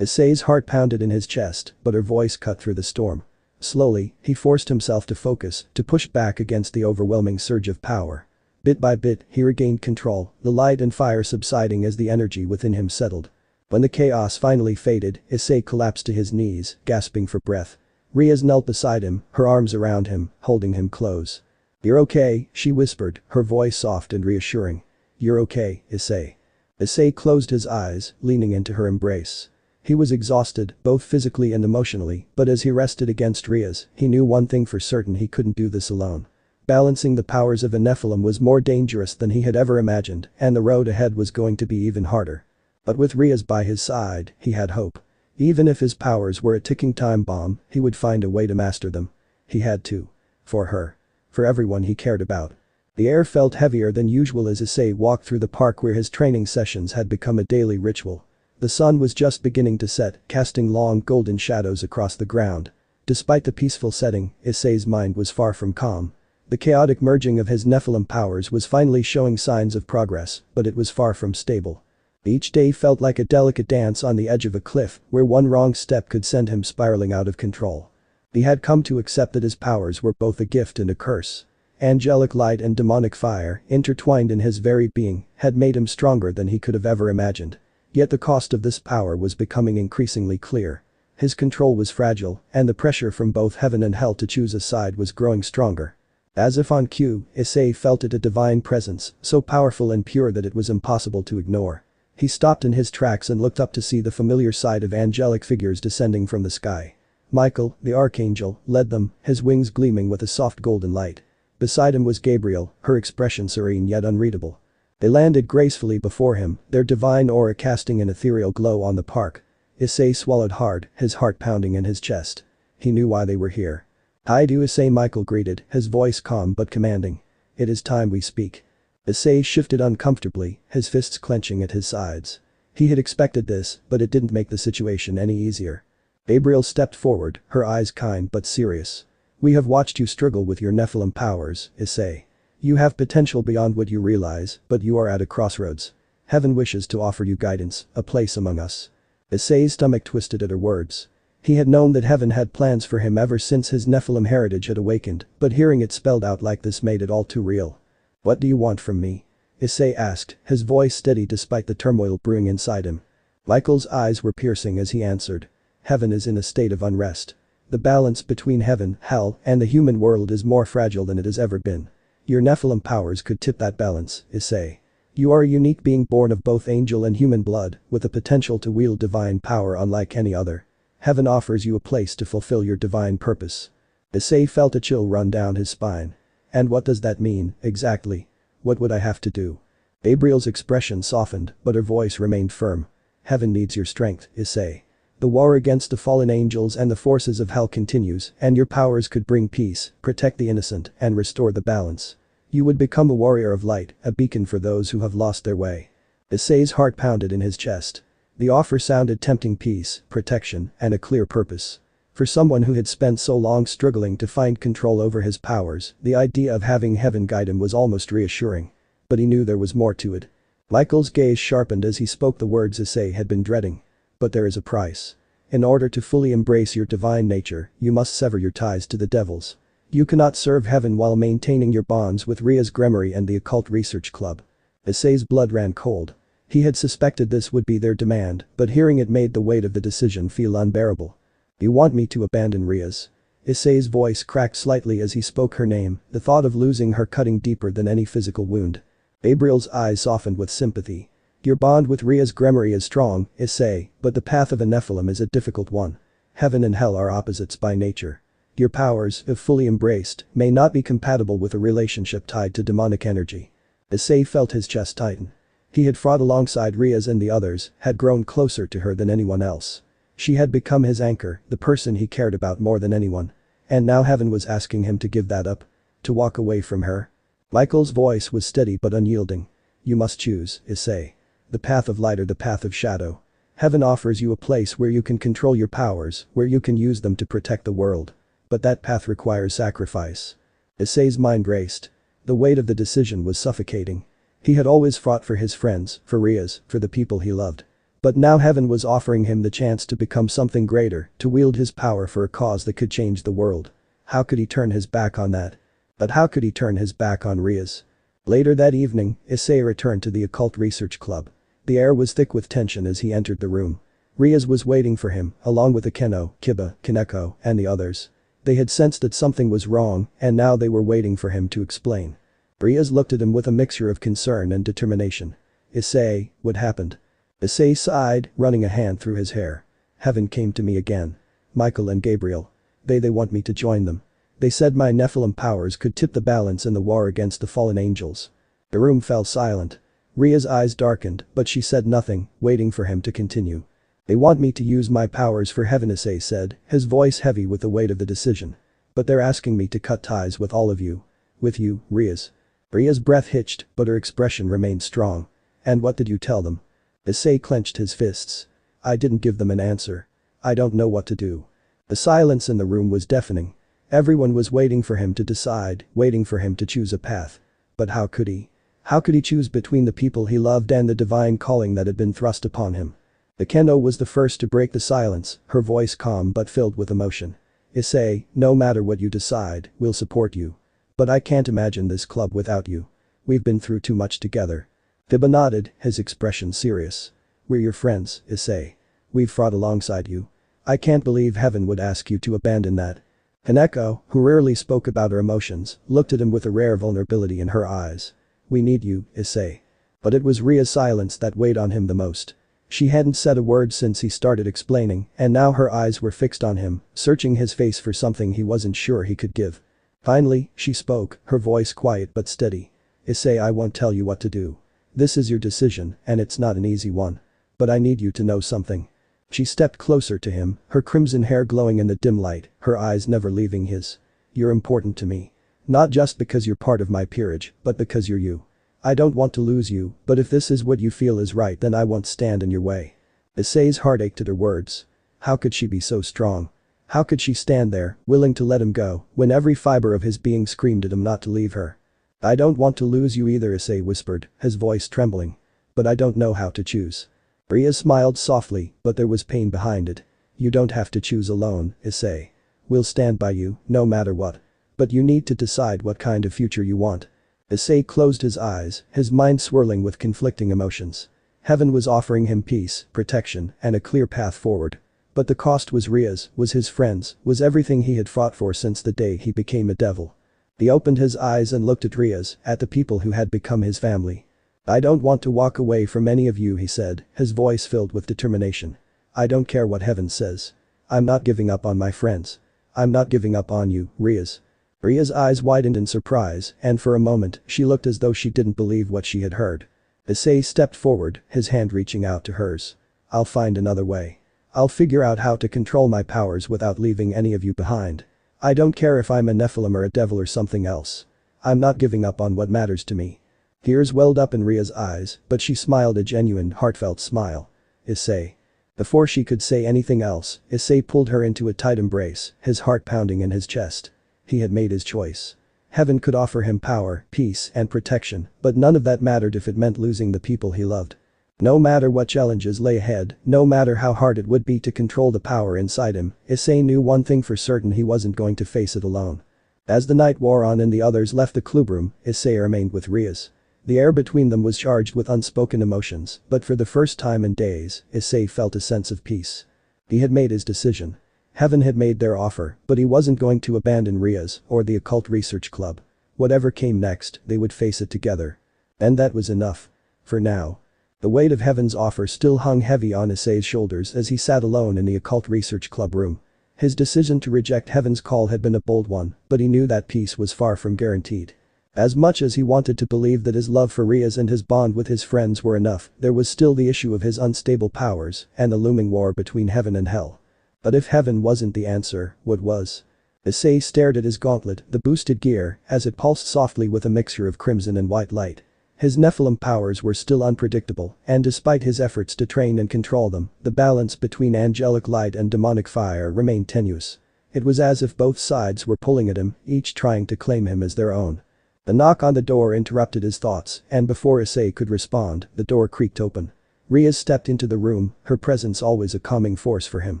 Speaker 1: Issei's heart pounded in his chest, but her voice cut through the storm. Slowly, he forced himself to focus, to push back against the overwhelming surge of power. Bit by bit, he regained control, the light and fire subsiding as the energy within him settled. When the chaos finally faded, Issei collapsed to his knees, gasping for breath. Riaz knelt beside him, her arms around him, holding him close. "You're okay," she whispered, her voice soft and reassuring. "You're okay, Issei." Issei closed his eyes, leaning into her embrace. He was exhausted, both physically and emotionally, but as he rested against Riaz, he knew one thing for certain: he couldn't do this alone. Balancing the powers of a Nephilim was more dangerous than he had ever imagined, and the road ahead was going to be even harder. But with Riaz by his side, he had hope. Even if his powers were a ticking time bomb, he would find a way to master them. He had to. For her. For everyone he cared about. The air felt heavier than usual as Issei walked through the park where his training sessions had become a daily ritual. The sun was just beginning to set, casting long golden shadows across the ground. Despite the peaceful setting, Issei's mind was far from calm. The chaotic merging of his Nephilim powers was finally showing signs of progress, but it was far from stable. Each day felt like a delicate dance on the edge of a cliff, where one wrong step could send him spiraling out of control. He had come to accept that his powers were both a gift and a curse. Angelic light and demonic fire, intertwined in his very being, had made him stronger than he could have ever imagined. Yet the cost of this power was becoming increasingly clear. His control was fragile, and the pressure from both heaven and hell to choose a side was growing stronger. As if on cue, Issei felt it, a divine presence, so powerful and pure that it was impossible to ignore. He stopped in his tracks and looked up to see the familiar sight of angelic figures descending from the sky. Michael, the archangel, led them, his wings gleaming with a soft golden light. Beside him was Gabriel, her expression serene yet unreadable. They landed gracefully before him, their divine aura casting an ethereal glow on the park. Issei swallowed hard, his heart pounding in his chest. He knew why they were here. "I do, Issei," Michael greeted, his voice calm but commanding. "It is time we speak." Issei shifted uncomfortably, his fists clenching at his sides. He had expected this, but it didn't make the situation any easier. Gabriel stepped forward, her eyes kind but serious. "We have watched you struggle with your Nephilim powers, Issei. You have potential beyond what you realize, but you are at a crossroads. Heaven wishes to offer you guidance, a place among us." Issei's stomach twisted at her words. He had known that heaven had plans for him ever since his Nephilim heritage had awakened, but hearing it spelled out like this made it all too real. "What do you want from me?" Issei asked, his voice steady despite the turmoil brewing inside him. Michael's eyes were piercing as he answered. "Heaven is in a state of unrest. The balance between heaven, hell, and the human world is more fragile than it has ever been. Your Nephilim powers could tip that balance, Issei. You are a unique being born of both angel and human blood, with the potential to wield divine power unlike any other. Heaven offers you a place to fulfill your divine purpose." Issei felt a chill run down his spine. "And what does that mean, exactly? What would I have to do?" Gabriel's expression softened, but her voice remained firm. "Heaven needs your strength, Issei. The war against the fallen angels and the forces of hell continues, and your powers could bring peace, protect the innocent, and restore the balance. You would become a warrior of light, a beacon for those who have lost their way." Issei's heart pounded in his chest. The offer sounded tempting: peace, protection, and a clear purpose. For someone who had spent so long struggling to find control over his powers, the idea of having heaven guide him was almost reassuring. But he knew there was more to it. Michael's gaze sharpened as he spoke the words Issei had been dreading. "But there is a price. In order to fully embrace your divine nature, you must sever your ties to the devils. You cannot serve heaven while maintaining your bonds with Ria's Gremory and the Occult Research Club." Issei's blood ran cold. He had suspected this would be their demand, but hearing it made the weight of the decision feel unbearable. "You want me to abandon Ria's?" Issei's voice cracked slightly as he spoke her name, the thought of losing her cutting deeper than any physical wound. Gabriel's eyes softened with sympathy. "Your bond with Ria's Gremory is strong, Issei, but the path of a Nephilim is a difficult one. Heaven and hell are opposites by nature. Your powers, if fully embraced, may not be compatible with a relationship tied to demonic energy." Issei felt his chest tighten. He had fought alongside Riaz and the others, had grown closer to her than anyone else. She had become his anchor, the person he cared about more than anyone. And now heaven was asking him to give that up? To walk away from her? Michael's voice was steady but unyielding. "You must choose, Issei. The path of light or the path of shadow. Heaven offers you a place where you can control your powers, where you can use them to protect the world. But that path requires sacrifice. Issei's mind raced. The weight of the decision was suffocating. He had always fought for his friends, for Rias, for the people he loved. But now heaven was offering him the chance to become something greater, to wield his power for a cause that could change the world. How could he turn his back on that? But how could he turn his back on Rias? Later that evening, Issei returned to the occult research club. The air was thick with tension as he entered the room. Rias was waiting for him, along with Akeno, Kiba, Kaneko, and the others. They had sensed that something was wrong, and now they were waiting for him to explain. Rias looked at him with a mixture of concern and determination. Issei, what happened? Issei sighed, running a hand through his hair. Heaven came to me again. Michael and Gabriel. They want me to join them. They said my Nephilim powers could tip the balance in the war against the fallen angels. The room fell silent. Ria's eyes darkened, but she said nothing, waiting for him to continue. They want me to use my powers for heaven, Issei said, his voice heavy with the weight of the decision. But they're asking me to cut ties with all of you. With you, Rias. Ria's breath hitched, but her expression remained strong. And what did you tell them? Issei clenched his fists. I didn't give them an answer. I don't know what to do. The silence in the room was deafening. Everyone was waiting for him to decide, waiting for him to choose a path. But how could he? How could he choose between the people he loved and the divine calling that had been thrust upon him? Akeno was the first to break the silence, her voice calm but filled with emotion. Issei, no matter what you decide, we'll support you. But I can't imagine this club without you. We've been through too much together. Kiba nodded, his expression serious. We're your friends, Issei. We've fought alongside you. I can't believe heaven would ask you to abandon that. Kaneko, who rarely spoke about her emotions, looked at him with a rare vulnerability in her eyes. We need you, Issei. But it was Ria's silence that weighed on him the most. She hadn't said a word since he started explaining, and now her eyes were fixed on him, searching his face for something he wasn't sure he could give. Finally, she spoke, her voice quiet but steady. Issei, I won't tell you what to do. This is your decision, and it's not an easy one. But I need you to know something. She stepped closer to him, her crimson hair glowing in the dim light, her eyes never leaving his. You're important to me. Not just because you're part of my peerage, but because you're you. I don't want to lose you, but if this is what you feel is right then I won't stand in your way. Issei's heart ached at her words. How could she be so strong? How could she stand there, willing to let him go, when every fiber of his being screamed at him not to leave her? I don't want to lose you either, Issei whispered, his voice trembling. But I don't know how to choose. Ria smiled softly, but there was pain behind it. You don't have to choose alone, Issei. We'll stand by you, no matter what. But you need to decide what kind of future you want. Issei closed his eyes, his mind swirling with conflicting emotions. Heaven was offering him peace, protection, and a clear path forward. But the cost was Ria's, was his friends, was everything he had fought for since the day he became a devil. He opened his eyes and looked at Ria's, at the people who had become his family. I don't want to walk away from any of you, he said, his voice filled with determination. I don't care what heaven says. I'm not giving up on my friends. I'm not giving up on you, Ria's. Ria's eyes widened in surprise, and for a moment, she looked as though she didn't believe what she had heard. Issei stepped forward, his hand reaching out to hers. I'll find another way. I'll figure out how to control my powers without leaving any of you behind. I don't care if I'm a Nephilim or a devil or something else. I'm not giving up on what matters to me. Tears welled up in Ria's eyes, but she smiled a genuine, heartfelt smile. Issei. Before she could say anything else, Issei pulled her into a tight embrace, his heart pounding in his chest. He had made his choice. Heaven could offer him power, peace, and protection, but none of that mattered if it meant losing the people he loved. No matter what challenges lay ahead, no matter how hard it would be to control the power inside him, Issei knew one thing for certain: he wasn't going to face it alone. As the night wore on and the others left the clubroom, Issei remained with Rias. The air between them was charged with unspoken emotions, but for the first time in days, Issei felt a sense of peace. He had made his decision. Heaven had made their offer, but he wasn't going to abandon Ria's or the occult research club. Whatever came next, they would face it together. And that was enough. For now. The weight of heaven's offer still hung heavy on Issei's shoulders as he sat alone in the occult research club room. His decision to reject heaven's call had been a bold one, but he knew that peace was far from guaranteed. As much as he wanted to believe that his love for Rias and his bond with his friends were enough, there was still the issue of his unstable powers and the looming war between heaven and hell. But if heaven wasn't the answer, what was? Issei stared at his gauntlet, the boosted gear, as it pulsed softly with a mixture of crimson and white light. His Nephilim powers were still unpredictable, and despite his efforts to train and control them, the balance between angelic light and demonic fire remained tenuous. It was as if both sides were pulling at him, each trying to claim him as their own. The knock on the door interrupted his thoughts, and before Issei could respond, the door creaked open. Riaz stepped into the room, her presence always a calming force for him.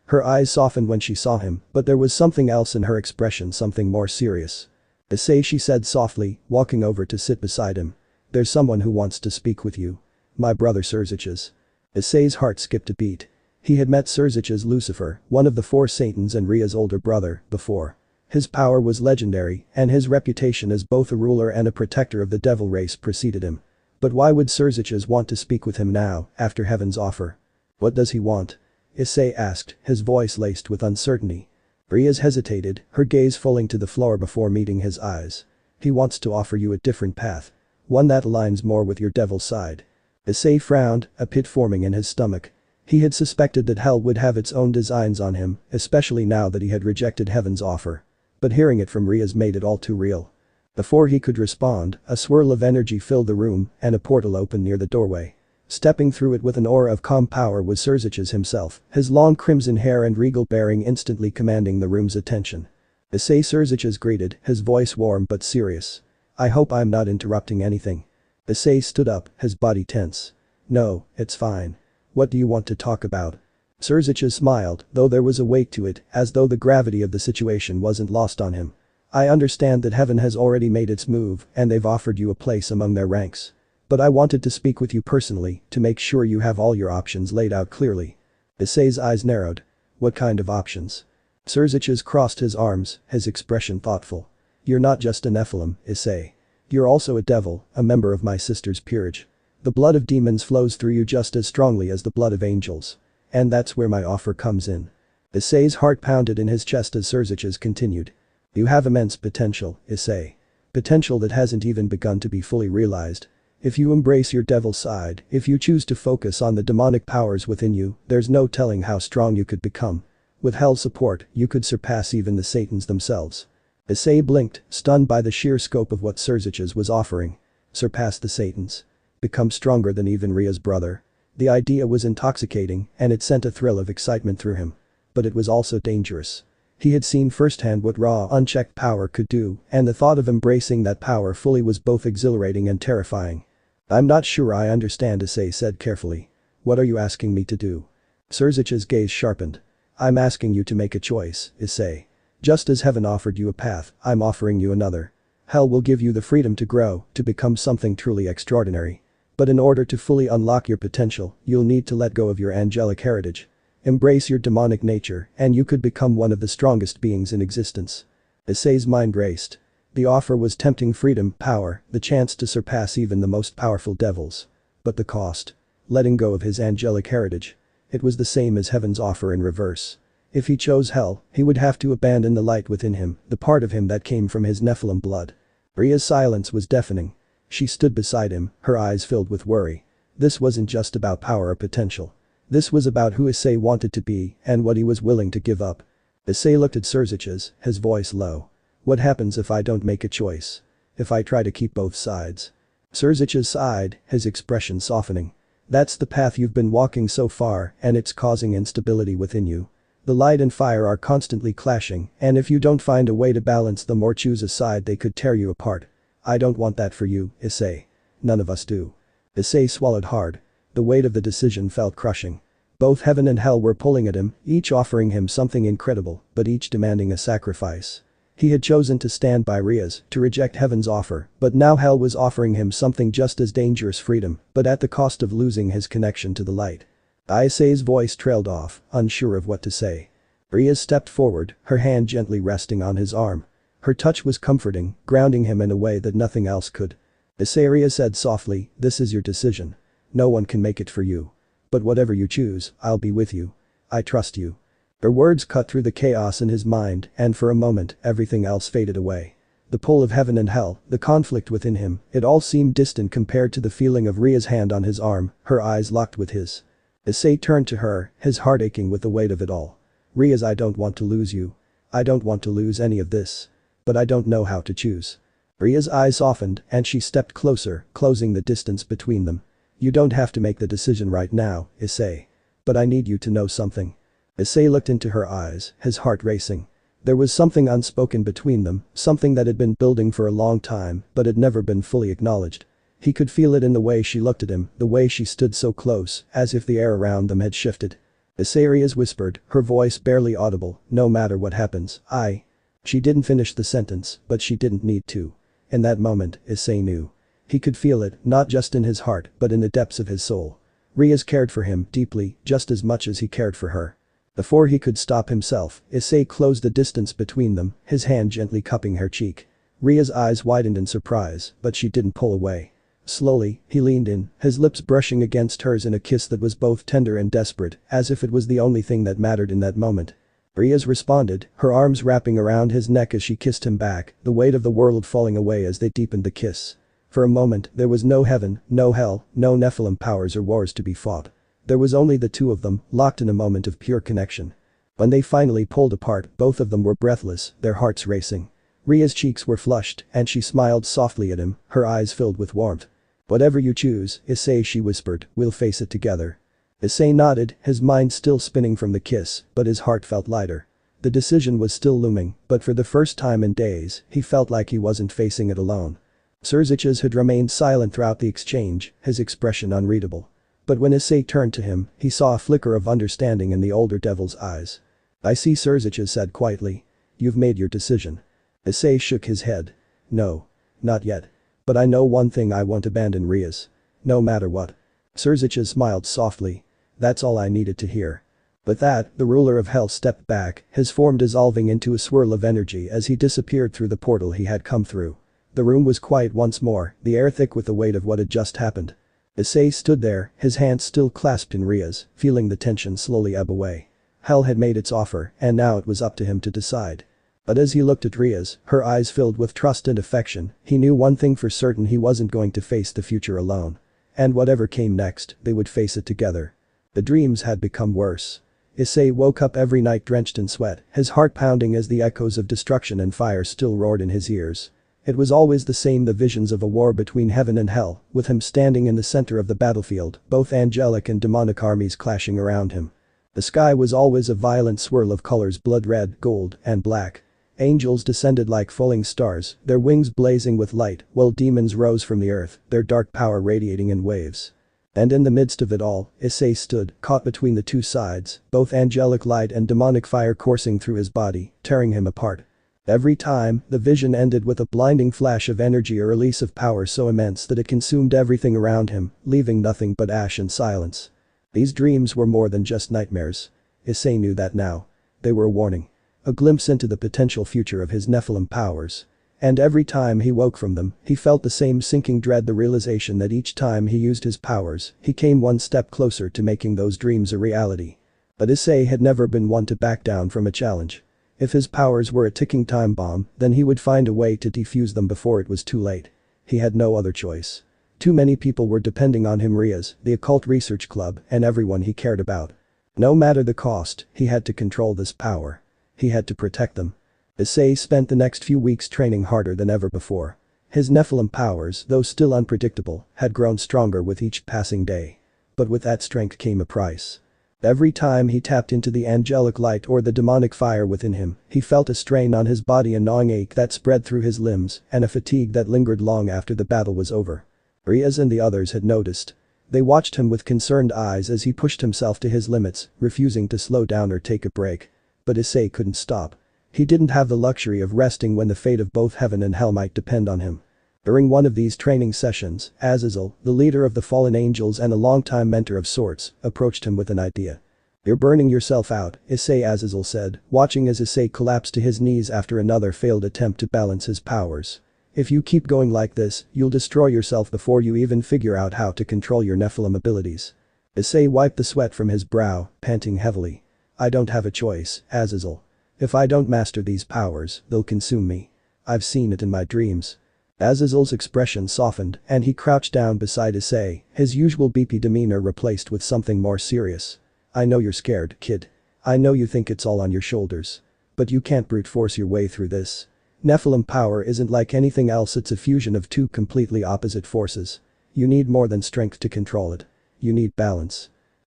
Speaker 1: Her eyes softened when she saw him, but there was something else in her expression, something more serious. "Issei," she said softly, walking over to sit beside him. "There's someone who wants to speak with you. My brother Serzich's." Issei's heart skipped a beat. He had met Serzich's Lucifer, one of the four Satans and Ria's older brother, before. His power was legendary, and his reputation as both a ruler and a protector of the devil race preceded him. But why would Serzich's want to speak with him now, after Heaven's offer? What does he want? Issei asked, his voice laced with uncertainty. Riaz hesitated, her gaze falling to the floor before meeting his eyes. "He wants to offer you a different path. One that aligns more with your devil side." Issei frowned, a pit forming in his stomach. He had suspected that hell would have its own designs on him, especially now that he had rejected Heaven's offer. But hearing it from Riaz made it all too real. Before he could respond, a swirl of energy filled the room and a portal opened near the doorway. Stepping through it with an aura of calm power was Serzich's himself, his long crimson hair and regal bearing instantly commanding the room's attention. Issei Serzich's greeted, his voice warm but serious. "I hope I'm not interrupting anything." Issei stood up, his body tense. "No, it's fine. What do you want to talk about?" Serzich's smiled, though there was a weight to it, as though the gravity of the situation wasn't lost on him. "I understand that Heaven has already made its move and they've offered you a place among their ranks. But I wanted to speak with you personally to make sure you have all your options laid out clearly." Issei's eyes narrowed. "What kind of options?" Serzich's crossed his arms, his expression thoughtful. "You're not just a Nephilim, Issei. You're also a devil, a member of my sister's peerage. The blood of demons flows through you just as strongly as the blood of angels. And that's where my offer comes in." Issei's heart pounded in his chest as Serzich's continued. "You have immense potential, Issei. Potential that hasn't even begun to be fully realized. If you embrace your devil side, if you choose to focus on the demonic powers within you, there's no telling how strong you could become. With hell's support, you could surpass even the Satans themselves." Issei blinked, stunned by the sheer scope of what Serzich's was offering. Surpass the Satans. Become stronger than even Ria's brother. The idea was intoxicating, and it sent a thrill of excitement through him. But it was also dangerous. He had seen firsthand what raw, unchecked power could do, and the thought of embracing that power fully was both exhilarating and terrifying. "I'm not sure I understand," Issei said carefully. "What are you asking me to do?" Serzich's gaze sharpened. "I'm asking you to make a choice, Issei. Just as Heaven offered you a path, I'm offering you another. Hell will give you the freedom to grow, to become something truly extraordinary. But in order to fully unlock your potential, you'll need to let go of your angelic heritage. Embrace your demonic nature, and you could become one of the strongest beings in existence." Issei's mind raced. The offer was tempting: freedom, power, the chance to surpass even the most powerful devils. But the cost? Letting go of his angelic heritage. It was the same as Heaven's offer in reverse. If he chose hell, he would have to abandon the light within him, the part of him that came from his Nephilim blood. Ria's silence was deafening. She stood beside him, her eyes filled with worry. This wasn't just about power or potential. This was about who Issei wanted to be and what he was willing to give up. Issei looked at Serzich's, his voice low. "What happens if I don't make a choice? If I try to keep both sides?" Serzich's sighed, his expression softening. "That's the path you've been walking so far, and it's causing instability within you. The light and fire are constantly clashing, and if you don't find a way to balance them or choose a side, they could tear you apart. I don't want that for you, Issei. None of us do." Issei swallowed hard. The weight of the decision felt crushing. Both heaven and hell were pulling at him, each offering him something incredible, but each demanding a sacrifice. He had chosen to stand by Ria's, to reject heaven's offer, but now hell was offering him something just as dangerous: freedom, but at the cost of losing his connection to the light. Issei's voice trailed off, unsure of what to say. Ria stepped forward, her hand gently resting on his arm. Her touch was comforting, grounding him in a way that nothing else could. "Issei," Ria said softly, "this is your decision. No one can make it for you. But whatever you choose, I'll be with you. I trust you." Her words cut through the chaos in his mind, and for a moment, everything else faded away. The pull of heaven and hell, the conflict within him, it all seemed distant compared to the feeling of Ria's hand on his arm, her eyes locked with his. Issei turned to her, his heart aching with the weight of it all. "Ria's, I don't want to lose you. I don't want to lose any of this. But I don't know how to choose." Ria's eyes softened, and she stepped closer, closing the distance between them. "You don't have to make the decision right now, Issei. But I need you to know something." Issei looked into her eyes, his heart racing. There was something unspoken between them, something that had been building for a long time but had never been fully acknowledged. He could feel it in the way she looked at him, the way she stood so close, as if the air around them had shifted. Issei whispered, her voice barely audible, "No matter what happens, I." She didn't finish the sentence, but she didn't need to. In that moment, Issei knew. He could feel it, not just in his heart, but in the depths of his soul. Riaz cared for him deeply, just as much as he cared for her. Before he could stop himself, Issei closed the distance between them, his hand gently cupping her cheek. Ria's eyes widened in surprise, but she didn't pull away. Slowly, he leaned in, his lips brushing against hers in a kiss that was both tender and desperate, as if it was the only thing that mattered in that moment. Riaz responded, her arms wrapping around his neck as she kissed him back, the weight of the world falling away as they deepened the kiss. For a moment, there was no heaven, no hell, no Nephilim powers or wars to be fought. There was only the two of them, locked in a moment of pure connection. When they finally pulled apart, both of them were breathless, their hearts racing. Ria's cheeks were flushed, and she smiled softly at him, her eyes filled with warmth. "Whatever you choose, Issei," she whispered, "we'll face it together." Issei nodded, his mind still spinning from the kiss, but his heart felt lighter. The decision was still looming, but for the first time in days, he felt like he wasn't facing it alone. Serziches had remained silent throughout the exchange, his expression unreadable. But when Issei turned to him, he saw a flicker of understanding in the older devil's eyes. "I see," Serziches said quietly. "You've made your decision." Issei shook his head. "No. Not yet. But I know one thing, I won't abandon Riaz. No matter what." Serziches smiled softly. "That's all I needed to hear." With that, the ruler of hell stepped back, his form dissolving into a swirl of energy as he disappeared through the portal he had come through. The room was quiet once more, the air thick with the weight of what had just happened. Issei stood there, his hands still clasped in Ria's, feeling the tension slowly ebb away. Hell had made its offer, and now it was up to him to decide. But as he looked at Ria's, her eyes filled with trust and affection, he knew one thing for certain: he wasn't going to face the future alone. And whatever came next, they would face it together. The dreams had become worse. Issei woke up every night drenched in sweat, his heart pounding as the echoes of destruction and fire still roared in his ears. It was always the same, the visions of a war between heaven and hell, with him standing in the center of the battlefield, both angelic and demonic armies clashing around him. The sky was always a violent swirl of colors: blood red, gold, and black. Angels descended like falling stars, their wings blazing with light, while demons rose from the earth, their dark power radiating in waves. And in the midst of it all, Issei stood, caught between the two sides, both angelic light and demonic fire coursing through his body, tearing him apart. Every time, the vision ended with a blinding flash of energy, a release of power so immense that it consumed everything around him, leaving nothing but ash and silence. These dreams were more than just nightmares. Issei knew that now. They were a warning. A glimpse into the potential future of his Nephilim powers. And every time he woke from them, he felt the same sinking dread, the realization that each time he used his powers, he came one step closer to making those dreams a reality. But Issei had never been one to back down from a challenge. If his powers were a ticking time bomb, then he would find a way to defuse them before it was too late. He had no other choice. Too many people were depending on him: Riaz, the occult research club, and everyone he cared about. No matter the cost, he had to control this power. He had to protect them. Issei spent the next few weeks training harder than ever before. His Nephilim powers, though still unpredictable, had grown stronger with each passing day. But with that strength came a price. Every time he tapped into the angelic light or the demonic fire within him, he felt a strain on his body, a gnawing ache that spread through his limbs, and a fatigue that lingered long after the battle was over. Riaz and the others had noticed. They watched him with concerned eyes as he pushed himself to his limits, refusing to slow down or take a break. But Issei couldn't stop. He didn't have the luxury of resting when the fate of both heaven and hell might depend on him. During one of these training sessions, Azazel, the leader of the fallen angels and a longtime mentor of sorts, approached him with an idea. "You're burning yourself out," Issei, Azazel said, watching as Issei collapsed to his knees after another failed attempt to balance his powers. "If you keep going like this, you'll destroy yourself before you even figure out how to control your Nephilim abilities." Issei wiped the sweat from his brow, panting heavily. "I don't have a choice, Azazel. If I don't master these powers, they'll consume me. I've seen it in my dreams." Azazel's expression softened, and he crouched down beside Issei, his usual beefy demeanor replaced with something more serious. "I know you're scared, kid. I know you think it's all on your shoulders. But you can't brute force your way through this. Nephilim power isn't like anything else, it's a fusion of two completely opposite forces. You need more than strength to control it. You need balance."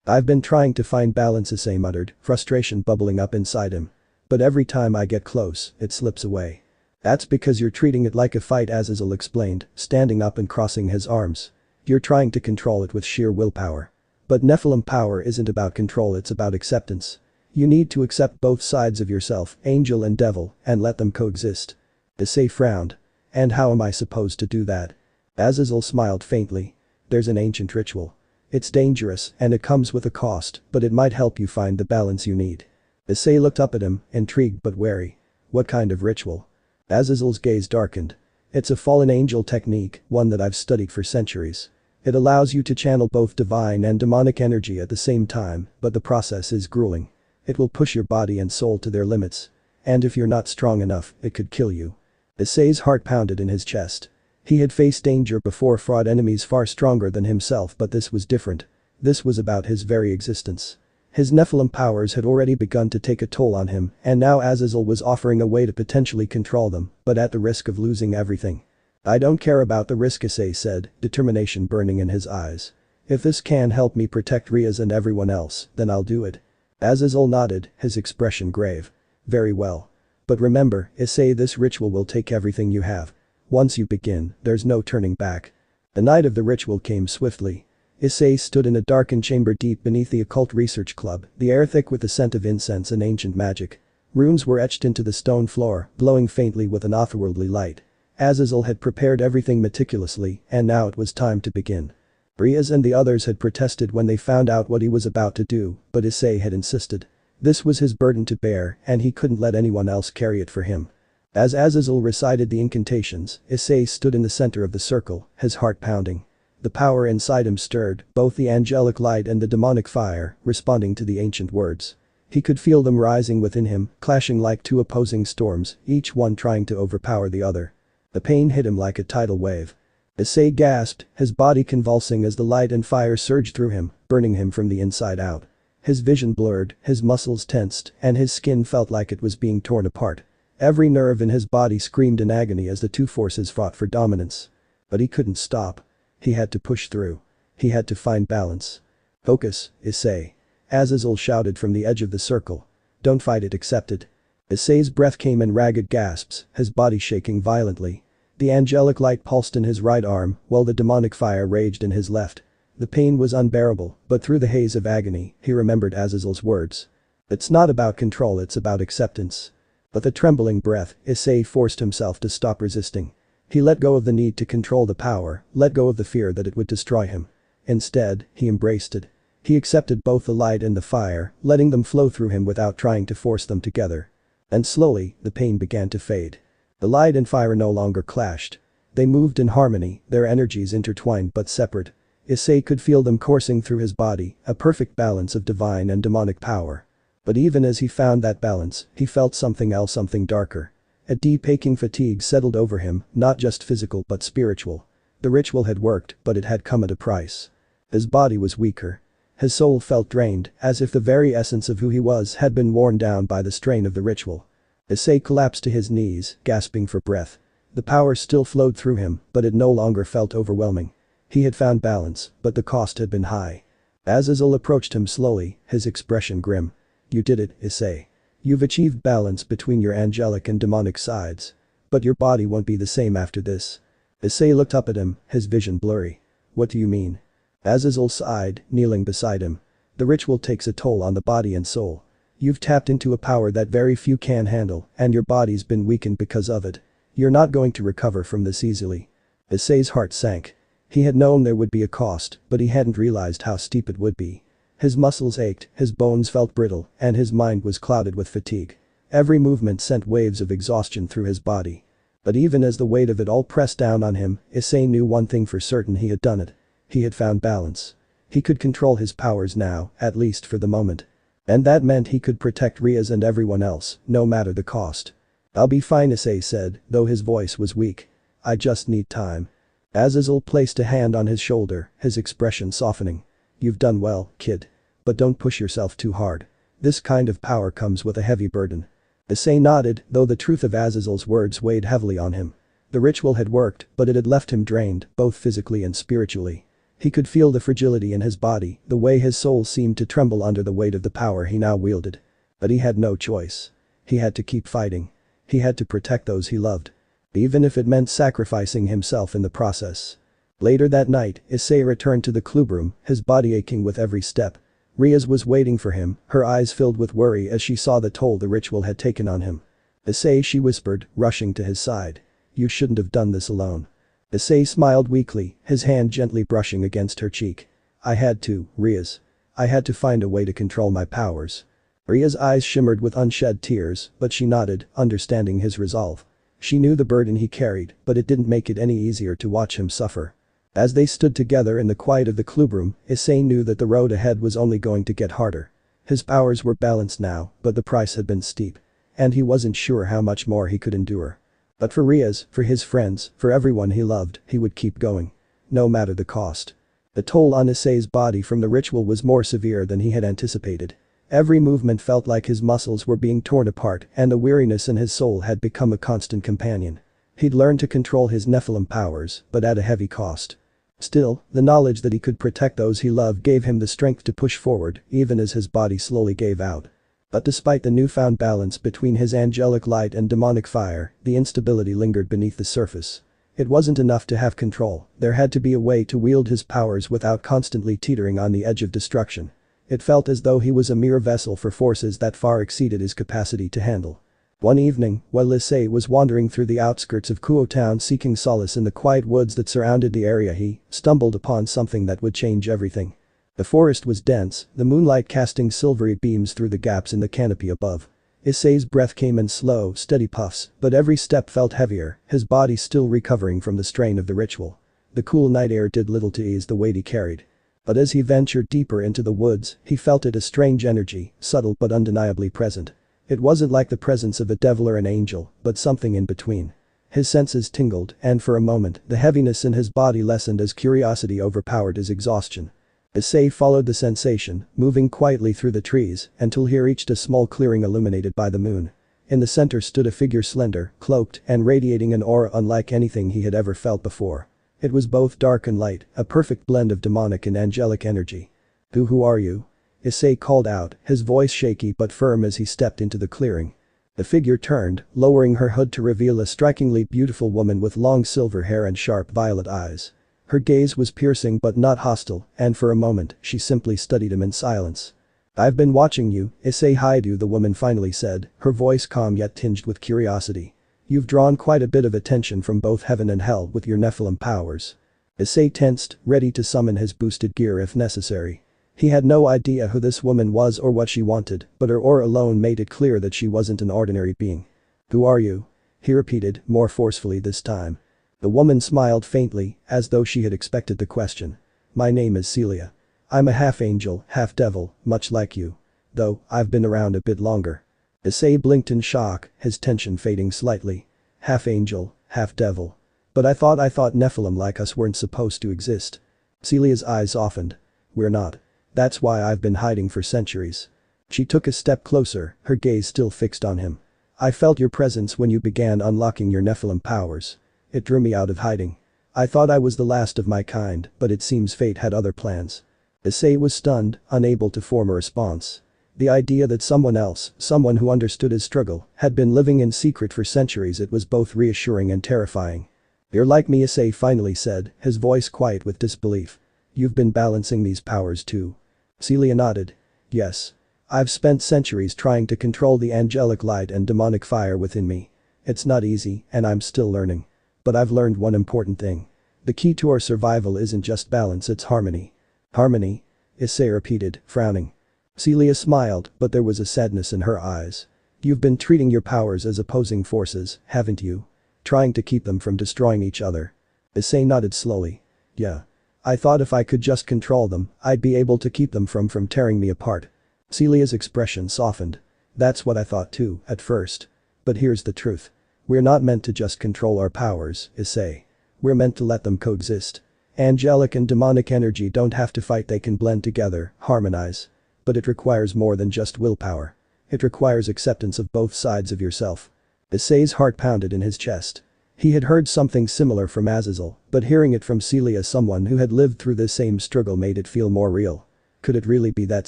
Speaker 1: "I've been trying to find balance," Issei muttered, frustration bubbling up inside him. But every time I get close, it slips away. That's because you're treating it like a fight, Azazel explained, standing up and crossing his arms. You're trying to control it with sheer willpower. But Nephilim power isn't about control, it's about acceptance. You need to accept both sides of yourself, angel and devil, and let them coexist. Issei frowned. And how am I supposed to do that? Azazel smiled faintly. There's an ancient ritual. It's dangerous and it comes with a cost, but it might help you find the balance you need. Issei looked up at him, intrigued but wary. What kind of ritual? Azazel's gaze darkened. It's a fallen angel technique, one that I've studied for centuries. It allows you to channel both divine and demonic energy at the same time, but the process is grueling. It will push your body and soul to their limits. And if you're not strong enough, it could kill you. Issei's heart pounded in his chest. He had faced danger before, fought enemies far stronger than himself, but this was different. This was about his very existence. His Nephilim powers had already begun to take a toll on him, and now Azazel was offering a way to potentially control them, but at the risk of losing everything. I don't care about the risk, Issei said, determination burning in his eyes. If this can help me protect Riaz and everyone else, then I'll do it. Azazel nodded, his expression grave. Very well. But remember, Issei, this ritual will take everything you have. Once you begin, there's no turning back. The night of the ritual came swiftly. Issei stood in a darkened chamber deep beneath the occult research club, the air thick with the scent of incense and ancient magic. Runes were etched into the stone floor, glowing faintly with an otherworldly light. Azazel had prepared everything meticulously, and now it was time to begin. Riaz and the others had protested when they found out what he was about to do, but Issei had insisted. This was his burden to bear, and he couldn't let anyone else carry it for him. As Azazel recited the incantations, Issei stood in the center of the circle, his heart pounding. The power inside him stirred, both the angelic light and the demonic fire, responding to the ancient words. He could feel them rising within him, clashing like two opposing storms, each one trying to overpower the other. The pain hit him like a tidal wave. Issei gasped, his body convulsing as the light and fire surged through him, burning him from the inside out. His vision blurred, his muscles tensed, and his skin felt like it was being torn apart. Every nerve in his body screamed in agony as the two forces fought for dominance. But he couldn't stop. He had to push through. He had to find balance. Focus, Issei. Azazel shouted from the edge of the circle. Don't fight it, accept it. Issei's breath came in ragged gasps, his body shaking violently. The angelic light pulsed in his right arm, while the demonic fire raged in his left. The pain was unbearable, but through the haze of agony, he remembered Azazel's words. It's not about control, it's about acceptance. With a trembling breath, Issei forced himself to stop resisting. He let go of the need to control the power, let go of the fear that it would destroy him. Instead, he embraced it. He accepted both the light and the fire, letting them flow through him without trying to force them together. And slowly, the pain began to fade. The light and fire no longer clashed. They moved in harmony, their energies intertwined but separate. Issei could feel them coursing through his body, a perfect balance of divine and demonic power. But even as he found that balance, he felt something else, something darker. A deep aching fatigue settled over him, not just physical but spiritual. The ritual had worked, but it had come at a price. His body was weaker. His soul felt drained, as if the very essence of who he was had been worn down by the strain of the ritual. Issei collapsed to his knees, gasping for breath. The power still flowed through him, but it no longer felt overwhelming. He had found balance, but the cost had been high. Azazel approached him slowly, his expression grim. You did it, Issei. You've achieved balance between your angelic and demonic sides. But your body won't be the same after this. Issei looked up at him, his vision blurry. What do you mean? Azazel sighed, kneeling beside him. The ritual takes a toll on the body and soul. You've tapped into a power that very few can handle, and your body's been weakened because of it. You're not going to recover from this easily. Issei's heart sank. He had known there would be a cost, but he hadn't realized how steep it would be. His muscles ached, his bones felt brittle, and his mind was clouded with fatigue. Every movement sent waves of exhaustion through his body. But even as the weight of it all pressed down on him, Issei knew one thing for certain: he had done it. He had found balance. He could control his powers now, at least for the moment. And that meant he could protect Riaz and everyone else, no matter the cost. I'll be fine, Issei said, though his voice was weak. I just need time. Azazel placed a hand on his shoulder, his expression softening. You've done well, kid. But don't push yourself too hard. This kind of power comes with a heavy burden. Issei nodded, though the truth of Azazel's words weighed heavily on him. The ritual had worked, but it had left him drained, both physically and spiritually. He could feel the fragility in his body, the way his soul seemed to tremble under the weight of the power he now wielded. But he had no choice. He had to keep fighting. He had to protect those he loved. Even if it meant sacrificing himself in the process. Later that night, Issei returned to the clubroom, his body aching with every step. Riaz was waiting for him, her eyes filled with worry as she saw the toll the ritual had taken on him. Issei, she whispered, rushing to his side. You shouldn't have done this alone. Issei smiled weakly, his hand gently brushing against her cheek. I had to, Riaz. I had to find a way to control my powers. Riaz's eyes shimmered with unshed tears, but she nodded, understanding his resolve. She knew the burden he carried, but it didn't make it any easier to watch him suffer. As they stood together in the quiet of the clubroom, Issei knew that the road ahead was only going to get harder. His powers were balanced now, but the price had been steep. And he wasn't sure how much more he could endure. But for Riaz, for his friends, for everyone he loved, he would keep going. No matter the cost. The toll on Issei's body from the ritual was more severe than he had anticipated. Every movement felt like his muscles were being torn apart and the weariness in his soul had become a constant companion. He'd learned to control his Nephilim powers, but at a heavy cost. Still, the knowledge that he could protect those he loved gave him the strength to push forward, even as his body slowly gave out. But despite the newfound balance between his angelic light and demonic fire, the instability lingered beneath the surface. It wasn't enough to have control, there had to be a way to wield his powers without constantly teetering on the edge of destruction. It felt as though he was a mere vessel for forces that far exceeded his capacity to handle. One evening, while Issei was wandering through the outskirts of Kuo town seeking solace in the quiet woods that surrounded the area, he stumbled upon something that would change everything. The forest was dense, the moonlight casting silvery beams through the gaps in the canopy above. Issei's breath came in slow, steady puffs, but every step felt heavier, his body still recovering from the strain of the ritual. The cool night air did little to ease the weight he carried. But as he ventured deeper into the woods, he felt a strange energy, subtle but undeniably present. It wasn't like the presence of a devil or an angel, but something in between. His senses tingled, and for a moment, the heaviness in his body lessened as curiosity overpowered his exhaustion. Issei followed the sensation, moving quietly through the trees, until he reached a small clearing illuminated by the moon. In the center stood a figure slender, cloaked, and radiating an aura unlike anything he had ever felt before. It was both dark and light, a perfect blend of demonic and angelic energy. Who are you? Issei called out, his voice shaky but firm as he stepped into the clearing. The figure turned, lowering her hood to reveal a strikingly beautiful woman with long silver hair and sharp violet eyes. Her gaze was piercing but not hostile, and for a moment, she simply studied him in silence. I've been watching you, Issei Haidu, the woman finally said, her voice calm yet tinged with curiosity. You've drawn quite a bit of attention from both heaven and hell with your Nephilim powers. Issei tensed, ready to summon his boosted gear if necessary. He had no idea who this woman was or what she wanted, but her aura alone made it clear that she wasn't an ordinary being. Who are you? He repeated, more forcefully this time. The woman smiled faintly, as though she had expected the question. My name is Celia. I'm a half-angel, half-devil, much like you. Though, I've been around a bit longer. Issei blinked in shock, his tension fading slightly. Half-angel, half-devil. But I thought Nephilim like us weren't supposed to exist. Celia's eyes softened. We're not. That's why I've been hiding for centuries. She took a step closer, her gaze still fixed on him. I felt your presence when you began unlocking your Nephilim powers. It drew me out of hiding. I thought I was the last of my kind, but it seems fate had other plans. Issei was stunned, unable to form a response. The idea that someone else, someone who understood his struggle, had been living in secret for centuries, it was both reassuring and terrifying. You're like me, Issei finally said, his voice quiet with disbelief. You've been balancing these powers too. Celia nodded. Yes. I've spent centuries trying to control the angelic light and demonic fire within me. It's not easy, and I'm still learning. But I've learned one important thing. The key to our survival isn't just balance, it's harmony. Harmony? Issei repeated, frowning. Celia smiled, but there was a sadness in her eyes. You've been treating your powers as opposing forces, haven't you? Trying to keep them from destroying each other. Issei nodded slowly. Yeah. I thought if I could just control them, I'd be able to keep them from tearing me apart. Celia's expression softened. That's what I thought too, at first. But here's the truth. We're not meant to just control our powers, Issei. We're meant to let them coexist. Angelic and demonic energy don't have to fight, they can blend together, harmonize. But it requires more than just willpower. It requires acceptance of both sides of yourself. Issei's heart pounded in his chest. He had heard something similar from Azazel, but hearing it from Celia, someone who had lived through this same struggle, made it feel more real. Could it really be that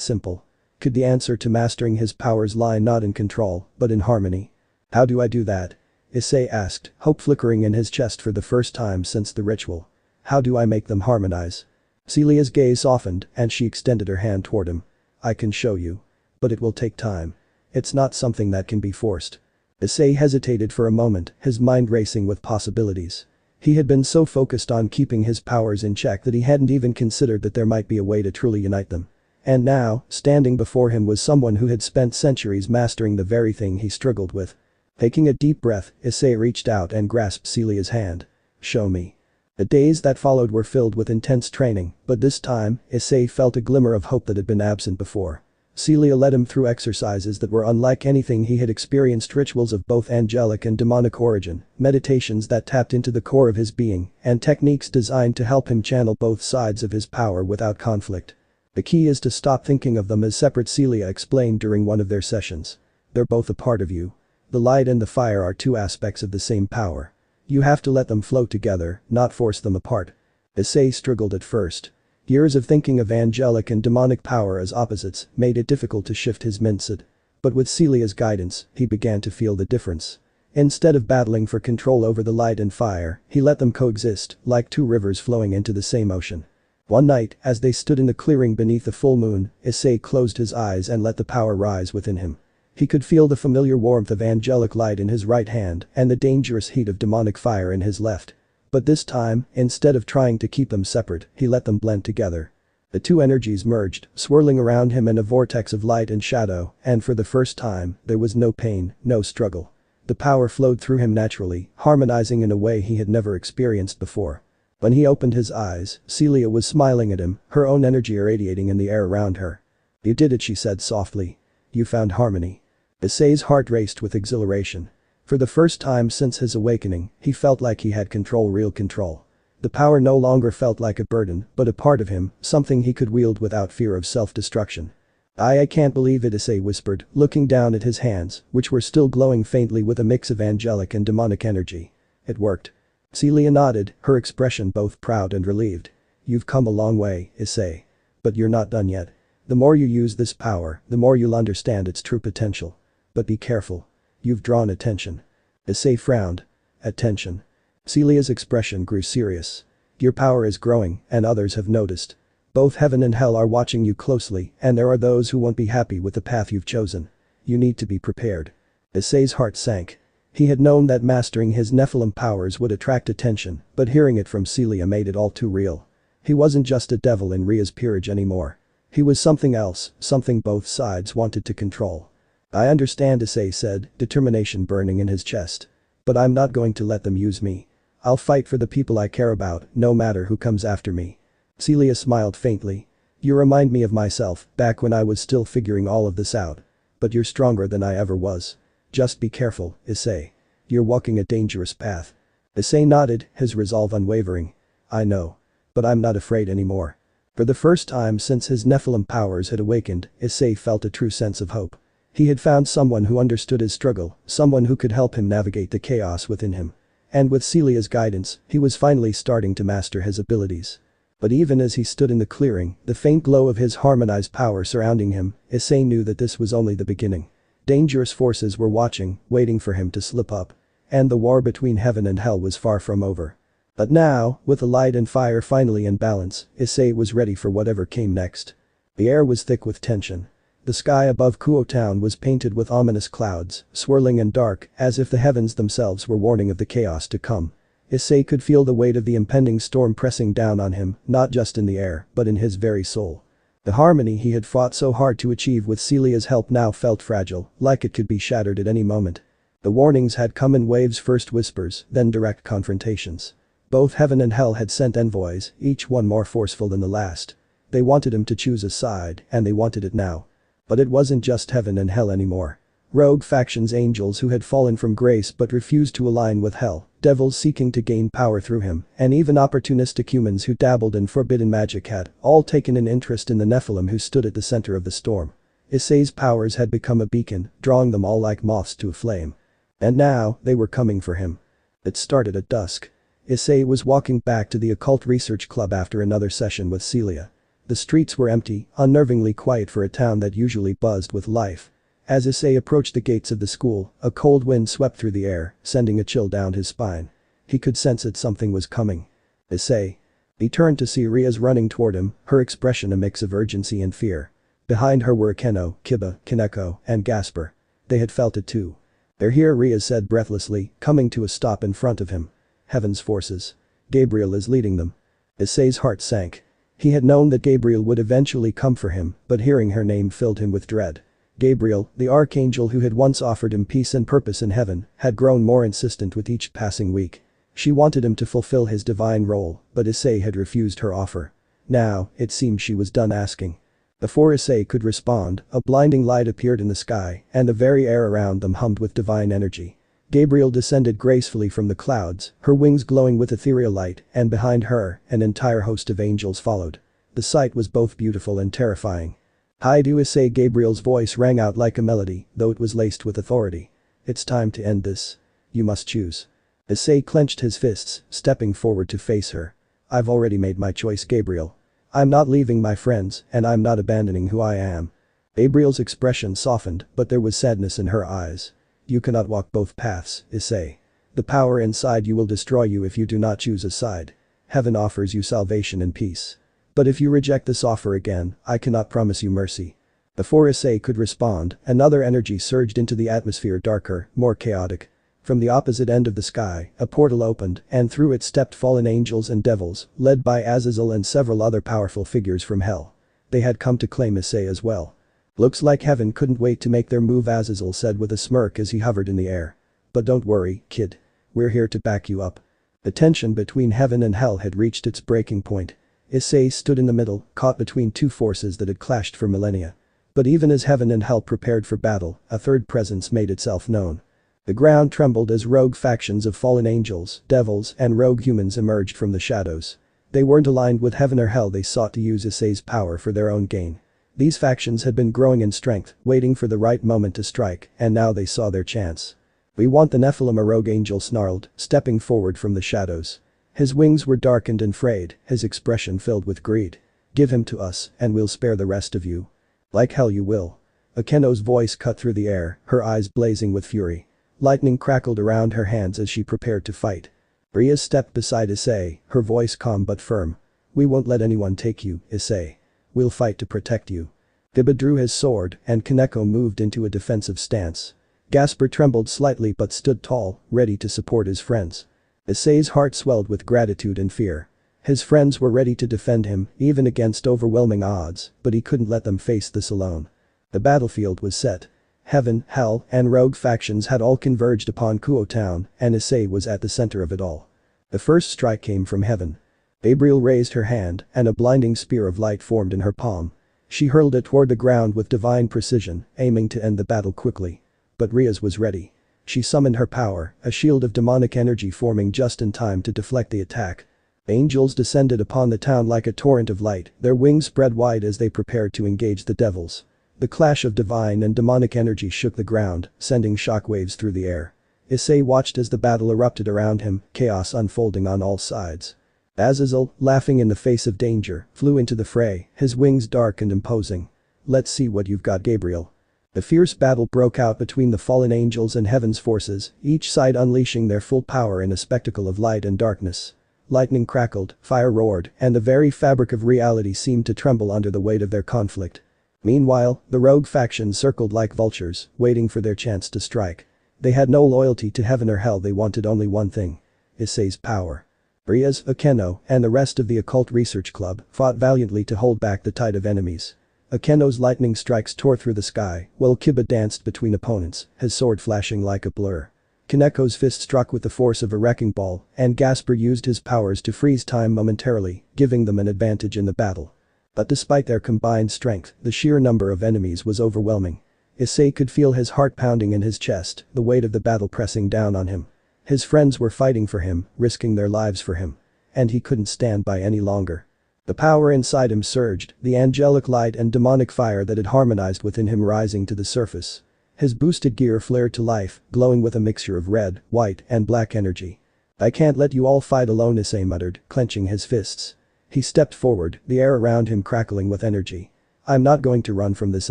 Speaker 1: simple? Could the answer to mastering his powers lie not in control, but in harmony? How do I do that? Issei asked, hope flickering in his chest for the first time since the ritual. How do I make them harmonize? Celia's gaze softened and she extended her hand toward him. I can show you. But it will take time. It's not something that can be forced. Issei hesitated for a moment, his mind racing with possibilities. He had been so focused on keeping his powers in check that he hadn't even considered that there might be a way to truly unite them. And now, standing before him was someone who had spent centuries mastering the very thing he struggled with. Taking a deep breath, Issei reached out and grasped Celia's hand. Show me. The days that followed were filled with intense training, but this time, Issei felt a glimmer of hope that had been absent before. Celia led him through exercises that were unlike anything he had experienced, rituals of both angelic and demonic origin, meditations that tapped into the core of his being, and techniques designed to help him channel both sides of his power without conflict. The key is to stop thinking of them as separate, Celia explained during one of their sessions. They're both a part of you. The light and the fire are two aspects of the same power. You have to let them flow together, not force them apart. Issei struggled at first. Years of thinking of angelic and demonic power as opposites made it difficult to shift his mindset. But with Celia's guidance, he began to feel the difference. Instead of battling for control over the light and fire, he let them coexist, like two rivers flowing into the same ocean. One night, as they stood in the clearing beneath the full moon, Issei closed his eyes and let the power rise within him. He could feel the familiar warmth of angelic light in his right hand and the dangerous heat of demonic fire in his left. But this time, instead of trying to keep them separate, he let them blend together. The two energies merged, swirling around him in a vortex of light and shadow, and for the first time, there was no pain, no struggle. The power flowed through him naturally, harmonizing in a way he had never experienced before. When he opened his eyes, Celia was smiling at him, her own energy irradiating in the air around her. You did it, she said softly. You found harmony. Issei's heart raced with exhilaration. For the first time since his awakening, he felt like he had control, real control. The power no longer felt like a burden, but a part of him, something he could wield without fear of self-destruction. I can't believe it, Issei whispered, looking down at his hands, which were still glowing faintly with a mix of angelic and demonic energy. It worked. Celia nodded, her expression both proud and relieved. You've come a long way, Issei. But you're not done yet. The more you use this power, the more you'll understand its true potential. But be careful. You've drawn attention. Issei frowned. Attention. Celia's expression grew serious. Your power is growing, and others have noticed. Both heaven and hell are watching you closely, and there are those who won't be happy with the path you've chosen. You need to be prepared. Issei's heart sank. He had known that mastering his Nephilim powers would attract attention, but hearing it from Celia made it all too real. He wasn't just a devil in Ria's peerage anymore. He was something else, something both sides wanted to control. I understand, Issei said, determination burning in his chest. But I'm not going to let them use me. I'll fight for the people I care about, no matter who comes after me. Celia smiled faintly. You remind me of myself, back when I was still figuring all of this out. But you're stronger than I ever was. Just be careful, Issei. You're walking a dangerous path. Issei nodded, his resolve unwavering. I know. But I'm not afraid anymore. For the first time since his Nephilim powers had awakened, Issei felt a true sense of hope. He had found someone who understood his struggle, someone who could help him navigate the chaos within him. And with Celia's guidance, he was finally starting to master his abilities. But even as he stood in the clearing, the faint glow of his harmonized power surrounding him, Issei knew that this was only the beginning. Dangerous forces were watching, waiting for him to slip up. And the war between heaven and hell was far from over. But now, with the light and fire finally in balance, Issei was ready for whatever came next. The air was thick with tension. The sky above Kuo Town was painted with ominous clouds, swirling and dark, as if the heavens themselves were warning of the chaos to come. Issei could feel the weight of the impending storm pressing down on him, not just in the air, but in his very soul. The harmony he had fought so hard to achieve with Celia's help now felt fragile, like it could be shattered at any moment. The warnings had come in waves, first whispers, then direct confrontations. Both heaven and hell had sent envoys, each one more forceful than the last. They wanted him to choose a side, and they wanted it now. But it wasn't just heaven and hell anymore. Rogue factions, angels who had fallen from grace but refused to align with hell, devils seeking to gain power through him, and even opportunistic humans who dabbled in forbidden magic had all taken an interest in the Nephilim who stood at the center of the storm. Issei's powers had become a beacon, drawing them all like moths to a flame. And now, they were coming for him. It started at dusk. Issei was walking back to the occult research club after another session with Celia. The streets were empty, unnervingly quiet for a town that usually buzzed with life. As Issei approached the gates of the school, a cold wind swept through the air, sending a chill down his spine. He could sense that something was coming. Issei. He turned to see Rias running toward him, her expression a mix of urgency and fear. Behind her were Akeno, Kiba, Kaneko, and Gasper. They had felt it too. "They're here," Rias said breathlessly, coming to a stop in front of him. "Heaven's forces. Gabriel is leading them." Issei's heart sank. He had known that Gabriel would eventually come for him, but hearing her name filled him with dread. Gabriel, the archangel who had once offered him peace and purpose in heaven, had grown more insistent with each passing week. She wanted him to fulfill his divine role, but Issei had refused her offer. Now, it seemed she was done asking. Before Issei could respond, a blinding light appeared in the sky, and the very air around them hummed with divine energy. Gabriel descended gracefully from the clouds, her wings glowing with ethereal light, and behind her, an entire host of angels followed. The sight was both beautiful and terrifying. "Hi do Issei," Gabriel's voice rang out like a melody, though it was laced with authority. "It's time to end this. You must choose." Issei clenched his fists, stepping forward to face her. "I've already made my choice, Gabriel. I'm not leaving my friends, and I'm not abandoning who I am." Gabriel's expression softened, but there was sadness in her eyes. "You cannot walk both paths, Issei. The power inside you will destroy you if you do not choose a side. Heaven offers you salvation and peace. But if you reject this offer again, I cannot promise you mercy." Before Issei could respond, another energy surged into the atmosphere, darker, more chaotic. From the opposite end of the sky, a portal opened, and through it stepped fallen angels and devils, led by Azazel and several other powerful figures from hell. They had come to claim Issei as well. "Looks like heaven couldn't wait to make their move," Azazel said with a smirk as he hovered in the air. "But don't worry, kid. We're here to back you up." The tension between heaven and hell had reached its breaking point. Issei stood in the middle, caught between two forces that had clashed for millennia. But even as heaven and hell prepared for battle, a third presence made itself known. The ground trembled as rogue factions of fallen angels, devils, and rogue humans emerged from the shadows. They weren't aligned with heaven or hell, they sought to use Issei's power for their own gain. These factions had been growing in strength, waiting for the right moment to strike, and now they saw their chance. "We want the Nephilim," a rogue angel snarled, stepping forward from the shadows. His wings were darkened and frayed, his expression filled with greed. "Give him to us, and we'll spare the rest of you." "Like hell you will." Akeno's voice cut through the air, her eyes blazing with fury. Lightning crackled around her hands as she prepared to fight. Rhea stepped beside Issei, her voice calm but firm. "We won't let anyone take you, Issei. We'll fight to protect you." Kiba drew his sword, and Kaneko moved into a defensive stance. Gasper trembled slightly but stood tall, ready to support his friends. Issei's heart swelled with gratitude and fear. His friends were ready to defend him, even against overwhelming odds, but he couldn't let them face this alone. The battlefield was set. Heaven, hell, and rogue factions had all converged upon Kuo Town, and Issei was at the center of it all. The first strike came from heaven. Gabriel raised her hand, and a blinding spear of light formed in her palm. She hurled it toward the ground with divine precision, aiming to end the battle quickly. But Rias was ready. She summoned her power, a shield of demonic energy forming just in time to deflect the attack. Angels descended upon the town like a torrent of light, their wings spread wide as they prepared to engage the devils. The clash of divine and demonic energy shook the ground, sending shockwaves through the air. Issei watched as the battle erupted around him, chaos unfolding on all sides. Azazel, laughing in the face of danger, flew into the fray, his wings dark and imposing. "Let's see what you've got, Gabriel." A fierce battle broke out between the fallen angels and heaven's forces, each side unleashing their full power in a spectacle of light and darkness. Lightning crackled, fire roared, and the very fabric of reality seemed to tremble under the weight of their conflict. Meanwhile, the rogue factions circled like vultures, waiting for their chance to strike. They had no loyalty to heaven or hell, they wanted only one thing: Issei's power. Rias, Akeno, and the rest of the occult research club fought valiantly to hold back the tide of enemies. Akeno's lightning strikes tore through the sky, while Kiba danced between opponents, his sword flashing like a blur. Kaneko's fist struck with the force of a wrecking ball, and Gasper used his powers to freeze time momentarily, giving them an advantage in the battle. But despite their combined strength, the sheer number of enemies was overwhelming. Issei could feel his heart pounding in his chest, the weight of the battle pressing down on him. His friends were fighting for him, risking their lives for him. And he couldn't stand by any longer. The power inside him surged, the angelic light and demonic fire that had harmonized within him rising to the surface. His boosted gear flared to life, glowing with a mixture of red, white, and black energy. "I can't let you all fight alone," Issei muttered, clenching his fists. He stepped forward, the air around him crackling with energy. "I'm not going to run from this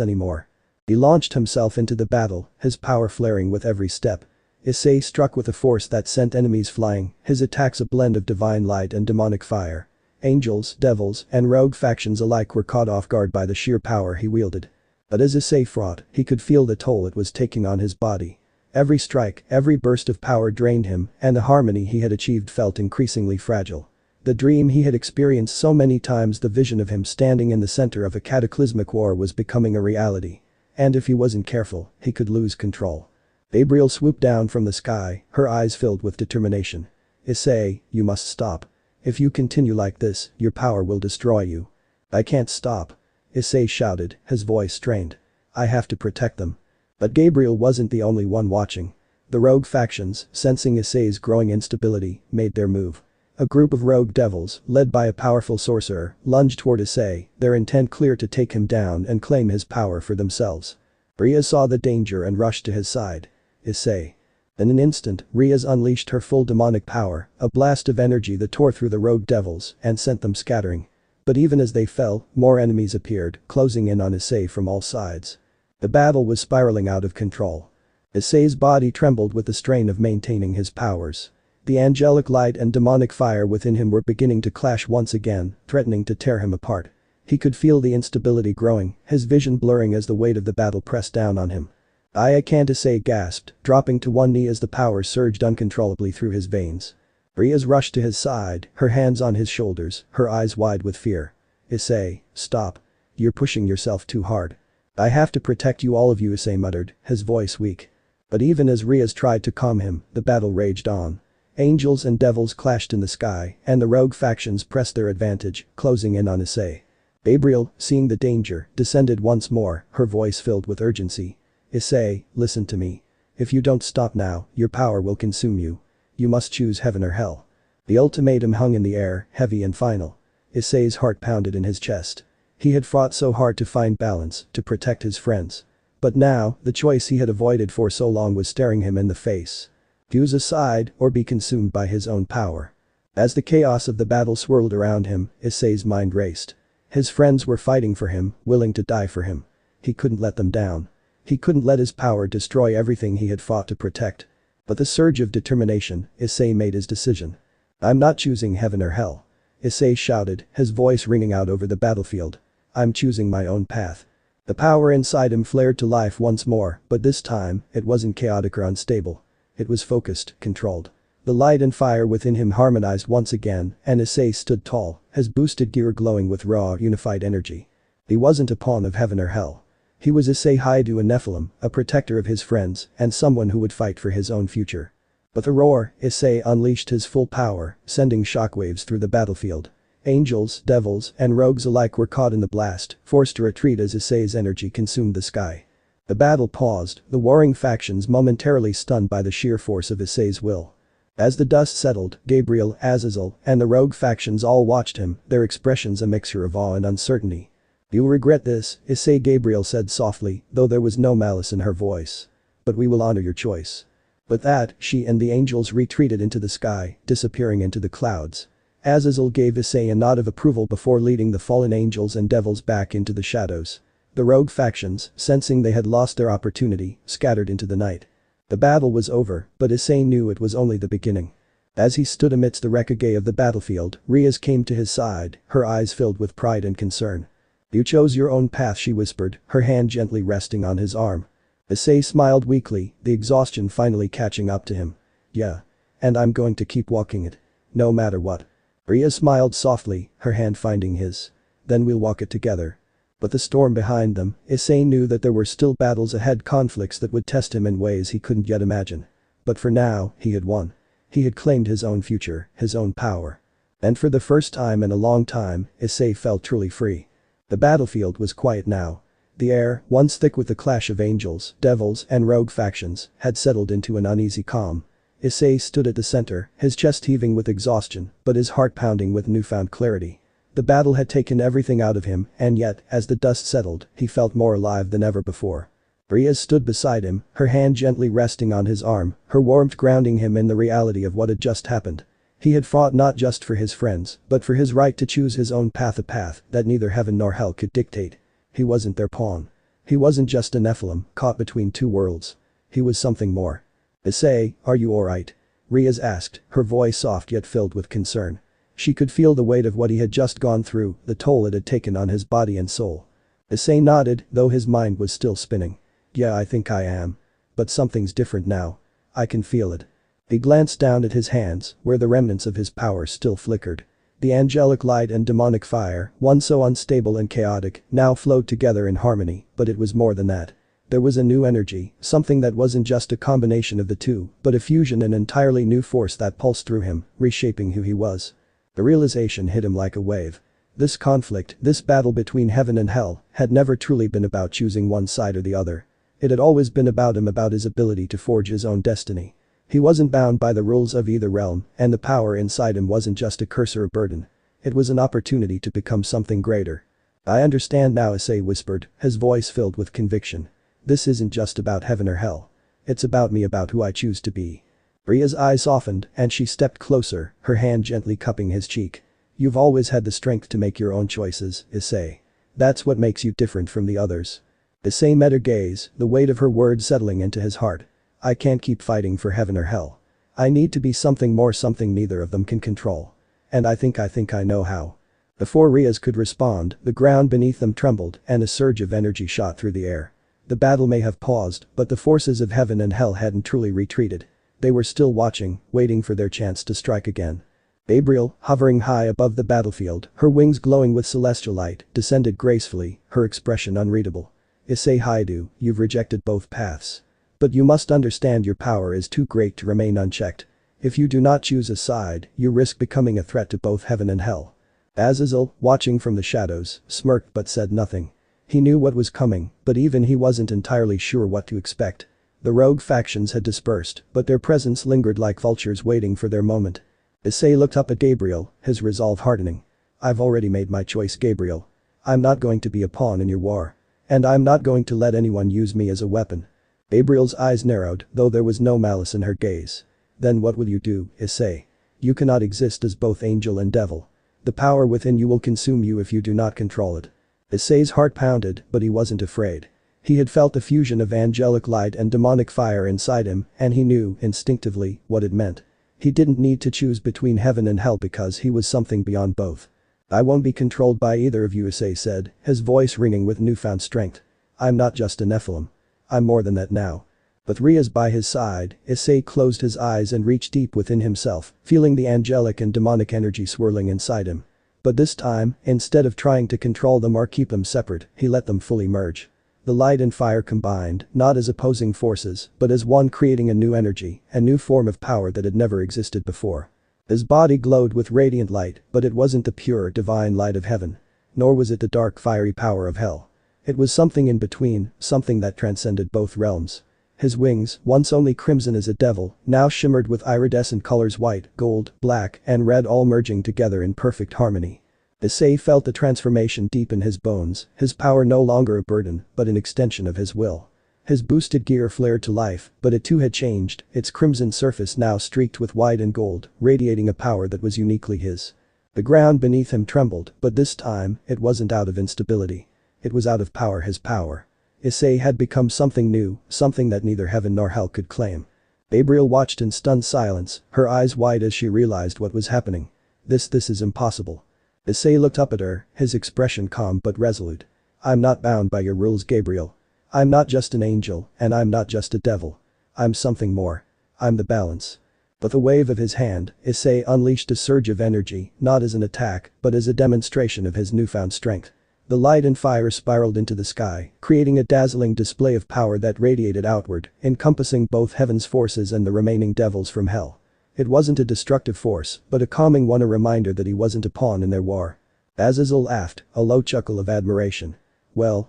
Speaker 1: anymore." He launched himself into the battle, his power flaring with every step. Issei struck with a force that sent enemies flying, his attacks a blend of divine light and demonic fire. Angels, devils, and rogue factions alike were caught off guard by the sheer power he wielded. But as Issei fought, he could feel the toll it was taking on his body. Every strike, every burst of power drained him, and the harmony he had achieved felt increasingly fragile. The dream he had experienced so many times, the vision of him standing in the center of a cataclysmic war, was becoming a reality. And if he wasn't careful, he could lose control. Gabriel swooped down from the sky, her eyes filled with determination. "Issei, you must stop. If you continue like this, your power will destroy you." "I can't stop," Issei shouted, his voice strained. "I have to protect them." But Gabriel wasn't the only one watching. The rogue factions, sensing Issei's growing instability, made their move. A group of rogue devils, led by a powerful sorcerer, lunged toward Issei, their intent clear to take him down and claim his power for themselves. Rhea saw the danger and rushed to his side. "Issei." In an instant, Rhea unleashed her full demonic power, a blast of energy that tore through the rogue devils and sent them scattering. But even as they fell, more enemies appeared, closing in on Issei from all sides. The battle was spiraling out of control. Issei's body trembled with the strain of maintaining his powers. The angelic light and demonic fire within him were beginning to clash once again, threatening to tear him apart. He could feel the instability growing, his vision blurring as the weight of the battle pressed down on him. "I can't," Issei gasped, dropping to one knee as the power surged uncontrollably through his veins. Rhea rushed to his side, her hands on his shoulders, her eyes wide with fear. "Issei, stop. You're pushing yourself too hard." "I have to protect you, all of you," Issei muttered, his voice weak. But even as Rhea tried to calm him, the battle raged on. Angels and devils clashed in the sky, and the rogue factions pressed their advantage, closing in on Issei. Gabriel, seeing the danger, descended once more, her voice filled with urgency. "Issei, listen to me. If you don't stop now, your power will consume you. You must choose heaven or hell." The ultimatum hung in the air, heavy and final. Issei's heart pounded in his chest. He had fought so hard to find balance, to protect his friends. But now, the choice he had avoided for so long was staring him in the face. Choose a side or be consumed by his own power. As the chaos of the battle swirled around him, Issei's mind raced. His friends were fighting for him, willing to die for him. He couldn't let them down. He couldn't let his power destroy everything he had fought to protect. But the surge of determination, Issei made his decision. "I'm not choosing heaven or hell," Issei shouted, his voice ringing out over the battlefield. "I'm choosing my own path." The power inside him flared to life once more, but this time, it wasn't chaotic or unstable. It was focused, controlled. The light and fire within him harmonized once again, and Issei stood tall, his boosted gear glowing with raw, unified energy. He wasn't a pawn of heaven or hell. He was Issei Haidu, a Nephilim, a protector of his friends, and someone who would fight for his own future. With a roar, Issei unleashed his full power, sending shockwaves through the battlefield. Angels, devils, and rogues alike were caught in the blast, forced to retreat as Issei's energy consumed the sky. The battle paused, the warring factions momentarily stunned by the sheer force of Issei's will. As the dust settled, Gabriel, Azazel, and the rogue factions all watched him, their expressions a mixture of awe and uncertainty. "You'll regret this," Issei Gabriel said softly, though there was no malice in her voice. "But we will honor your choice." With that, she and the angels retreated into the sky, disappearing into the clouds. Azazel gave Issei a nod of approval before leading the fallen angels and devils back into the shadows. The rogue factions, sensing they had lost their opportunity, scattered into the night. The battle was over, but Issei knew it was only the beginning. As he stood amidst the wreckage of the battlefield, Rhea came to his side, her eyes filled with pride and concern. "You chose your own path," she whispered, her hand gently resting on his arm. Issei smiled weakly, the exhaustion finally catching up to him. "Yeah. And I'm going to keep walking it. No matter what." Rhea smiled softly, her hand finding his. "Then we'll walk it together." But the storm behind them, Issei knew that there were still battles ahead, conflicts that would test him in ways he couldn't yet imagine. But for now, he had won. He had claimed his own future, his own power. And for the first time in a long time, Issei felt truly free. The battlefield was quiet now. The air, once thick with the clash of angels, devils, and rogue factions, had settled into an uneasy calm. Issei stood at the center, his chest heaving with exhaustion, but his heart pounding with newfound clarity. The battle had taken everything out of him, and yet, as the dust settled, he felt more alive than ever before. Rhea stood beside him, her hand gently resting on his arm, her warmth grounding him in the reality of what had just happened. He had fought not just for his friends, but for his right to choose his own path, a path that neither heaven nor hell could dictate. He wasn't their pawn. He wasn't just a Nephilim caught between two worlds. He was something more. "Issei, are you alright?" Riaz asked, her voice soft yet filled with concern. She could feel the weight of what he had just gone through, the toll it had taken on his body and soul. Issei nodded, though his mind was still spinning. "Yeah, I think I am. But something's different now. I can feel it." He glanced down at his hands, where the remnants of his power still flickered. The angelic light and demonic fire, one so unstable and chaotic, now flowed together in harmony, but it was more than that. There was a new energy, something that wasn't just a combination of the two, but a fusion, an entirely new force that pulsed through him, reshaping who he was. The realization hit him like a wave. This conflict, this battle between heaven and hell, had never truly been about choosing one side or the other. It had always been about him, about his ability to forge his own destiny. He wasn't bound by the rules of either realm, and the power inside him wasn't just a curse or a burden. It was an opportunity to become something greater. "I understand now," Issei whispered, his voice filled with conviction. "This isn't just about heaven or hell. It's about me, about who I choose to be." Ria's eyes softened, and she stepped closer, her hand gently cupping his cheek. "You've always had the strength to make your own choices, Issei. That's what makes you different from the others." Issei met her gaze, the weight of her words settling into his heart. "I can't keep fighting for heaven or hell. I need to be something more, something neither of them can control. And I think I know how." Before Riaz could respond, the ground beneath them trembled and a surge of energy shot through the air. The battle may have paused, but the forces of heaven and hell hadn't truly retreated. They were still watching, waiting for their chance to strike again. Gabriel, hovering high above the battlefield, her wings glowing with celestial light, descended gracefully, her expression unreadable. "Issei Haidu, you've rejected both paths. But you must understand, your power is too great to remain unchecked. If you do not choose a side, you risk becoming a threat to both heaven and hell." Azazel, watching from the shadows, smirked but said nothing. He knew what was coming, but even he wasn't entirely sure what to expect. The rogue factions had dispersed, but their presence lingered like vultures waiting for their moment. Issei looked up at Gabriel, his resolve hardening. "I've already made my choice, Gabriel. I'm not going to be a pawn in your war. And I'm not going to let anyone use me as a weapon." Gabriel's eyes narrowed, though there was no malice in her gaze. "Then what will you do, Issei? You cannot exist as both angel and devil. The power within you will consume you if you do not control it." Issei's heart pounded, but he wasn't afraid. He had felt the fusion of angelic light and demonic fire inside him, and he knew, instinctively, what it meant. He didn't need to choose between heaven and hell because he was something beyond both. "I won't be controlled by either of you," Issei said, his voice ringing with newfound strength. "I'm not just a Nephilim. I'm more than that now." With Riaz by his side, Issei closed his eyes and reached deep within himself, feeling the angelic and demonic energy swirling inside him. But this time, instead of trying to control them or keep them separate, he let them fully merge. The light and fire combined, not as opposing forces, but as one, creating a new energy, a new form of power that had never existed before. His body glowed with radiant light, but it wasn't the pure, divine light of heaven. Nor was it the dark, fiery power of hell. It was something in between, something that transcended both realms. His wings, once only crimson as a devil, now shimmered with iridescent colors, white, gold, black, and red, all merging together in perfect harmony. Issei felt the transformation deep in his bones, his power no longer a burden, but an extension of his will. His boosted gear flared to life, but it too had changed, its crimson surface now streaked with white and gold, radiating a power that was uniquely his. The ground beneath him trembled, but this time, it wasn't out of instability. It was out of power, his power. Issei had become something new, something that neither heaven nor hell could claim. Gabriel watched in stunned silence, her eyes wide as she realized what was happening. This is impossible." Issei looked up at her, his expression calm but resolute. "I'm not bound by your rules, Gabriel. I'm not just an angel, and I'm not just a devil. I'm something more. I'm the balance." With a wave of his hand, Issei unleashed a surge of energy, not as an attack, but as a demonstration of his newfound strength. The light and fire spiraled into the sky, creating a dazzling display of power that radiated outward, encompassing both heaven's forces and the remaining devils from hell. It wasn't a destructive force, but a calming one, a reminder that he wasn't a pawn in their war. Azazel laughed, a low chuckle of admiration. Well,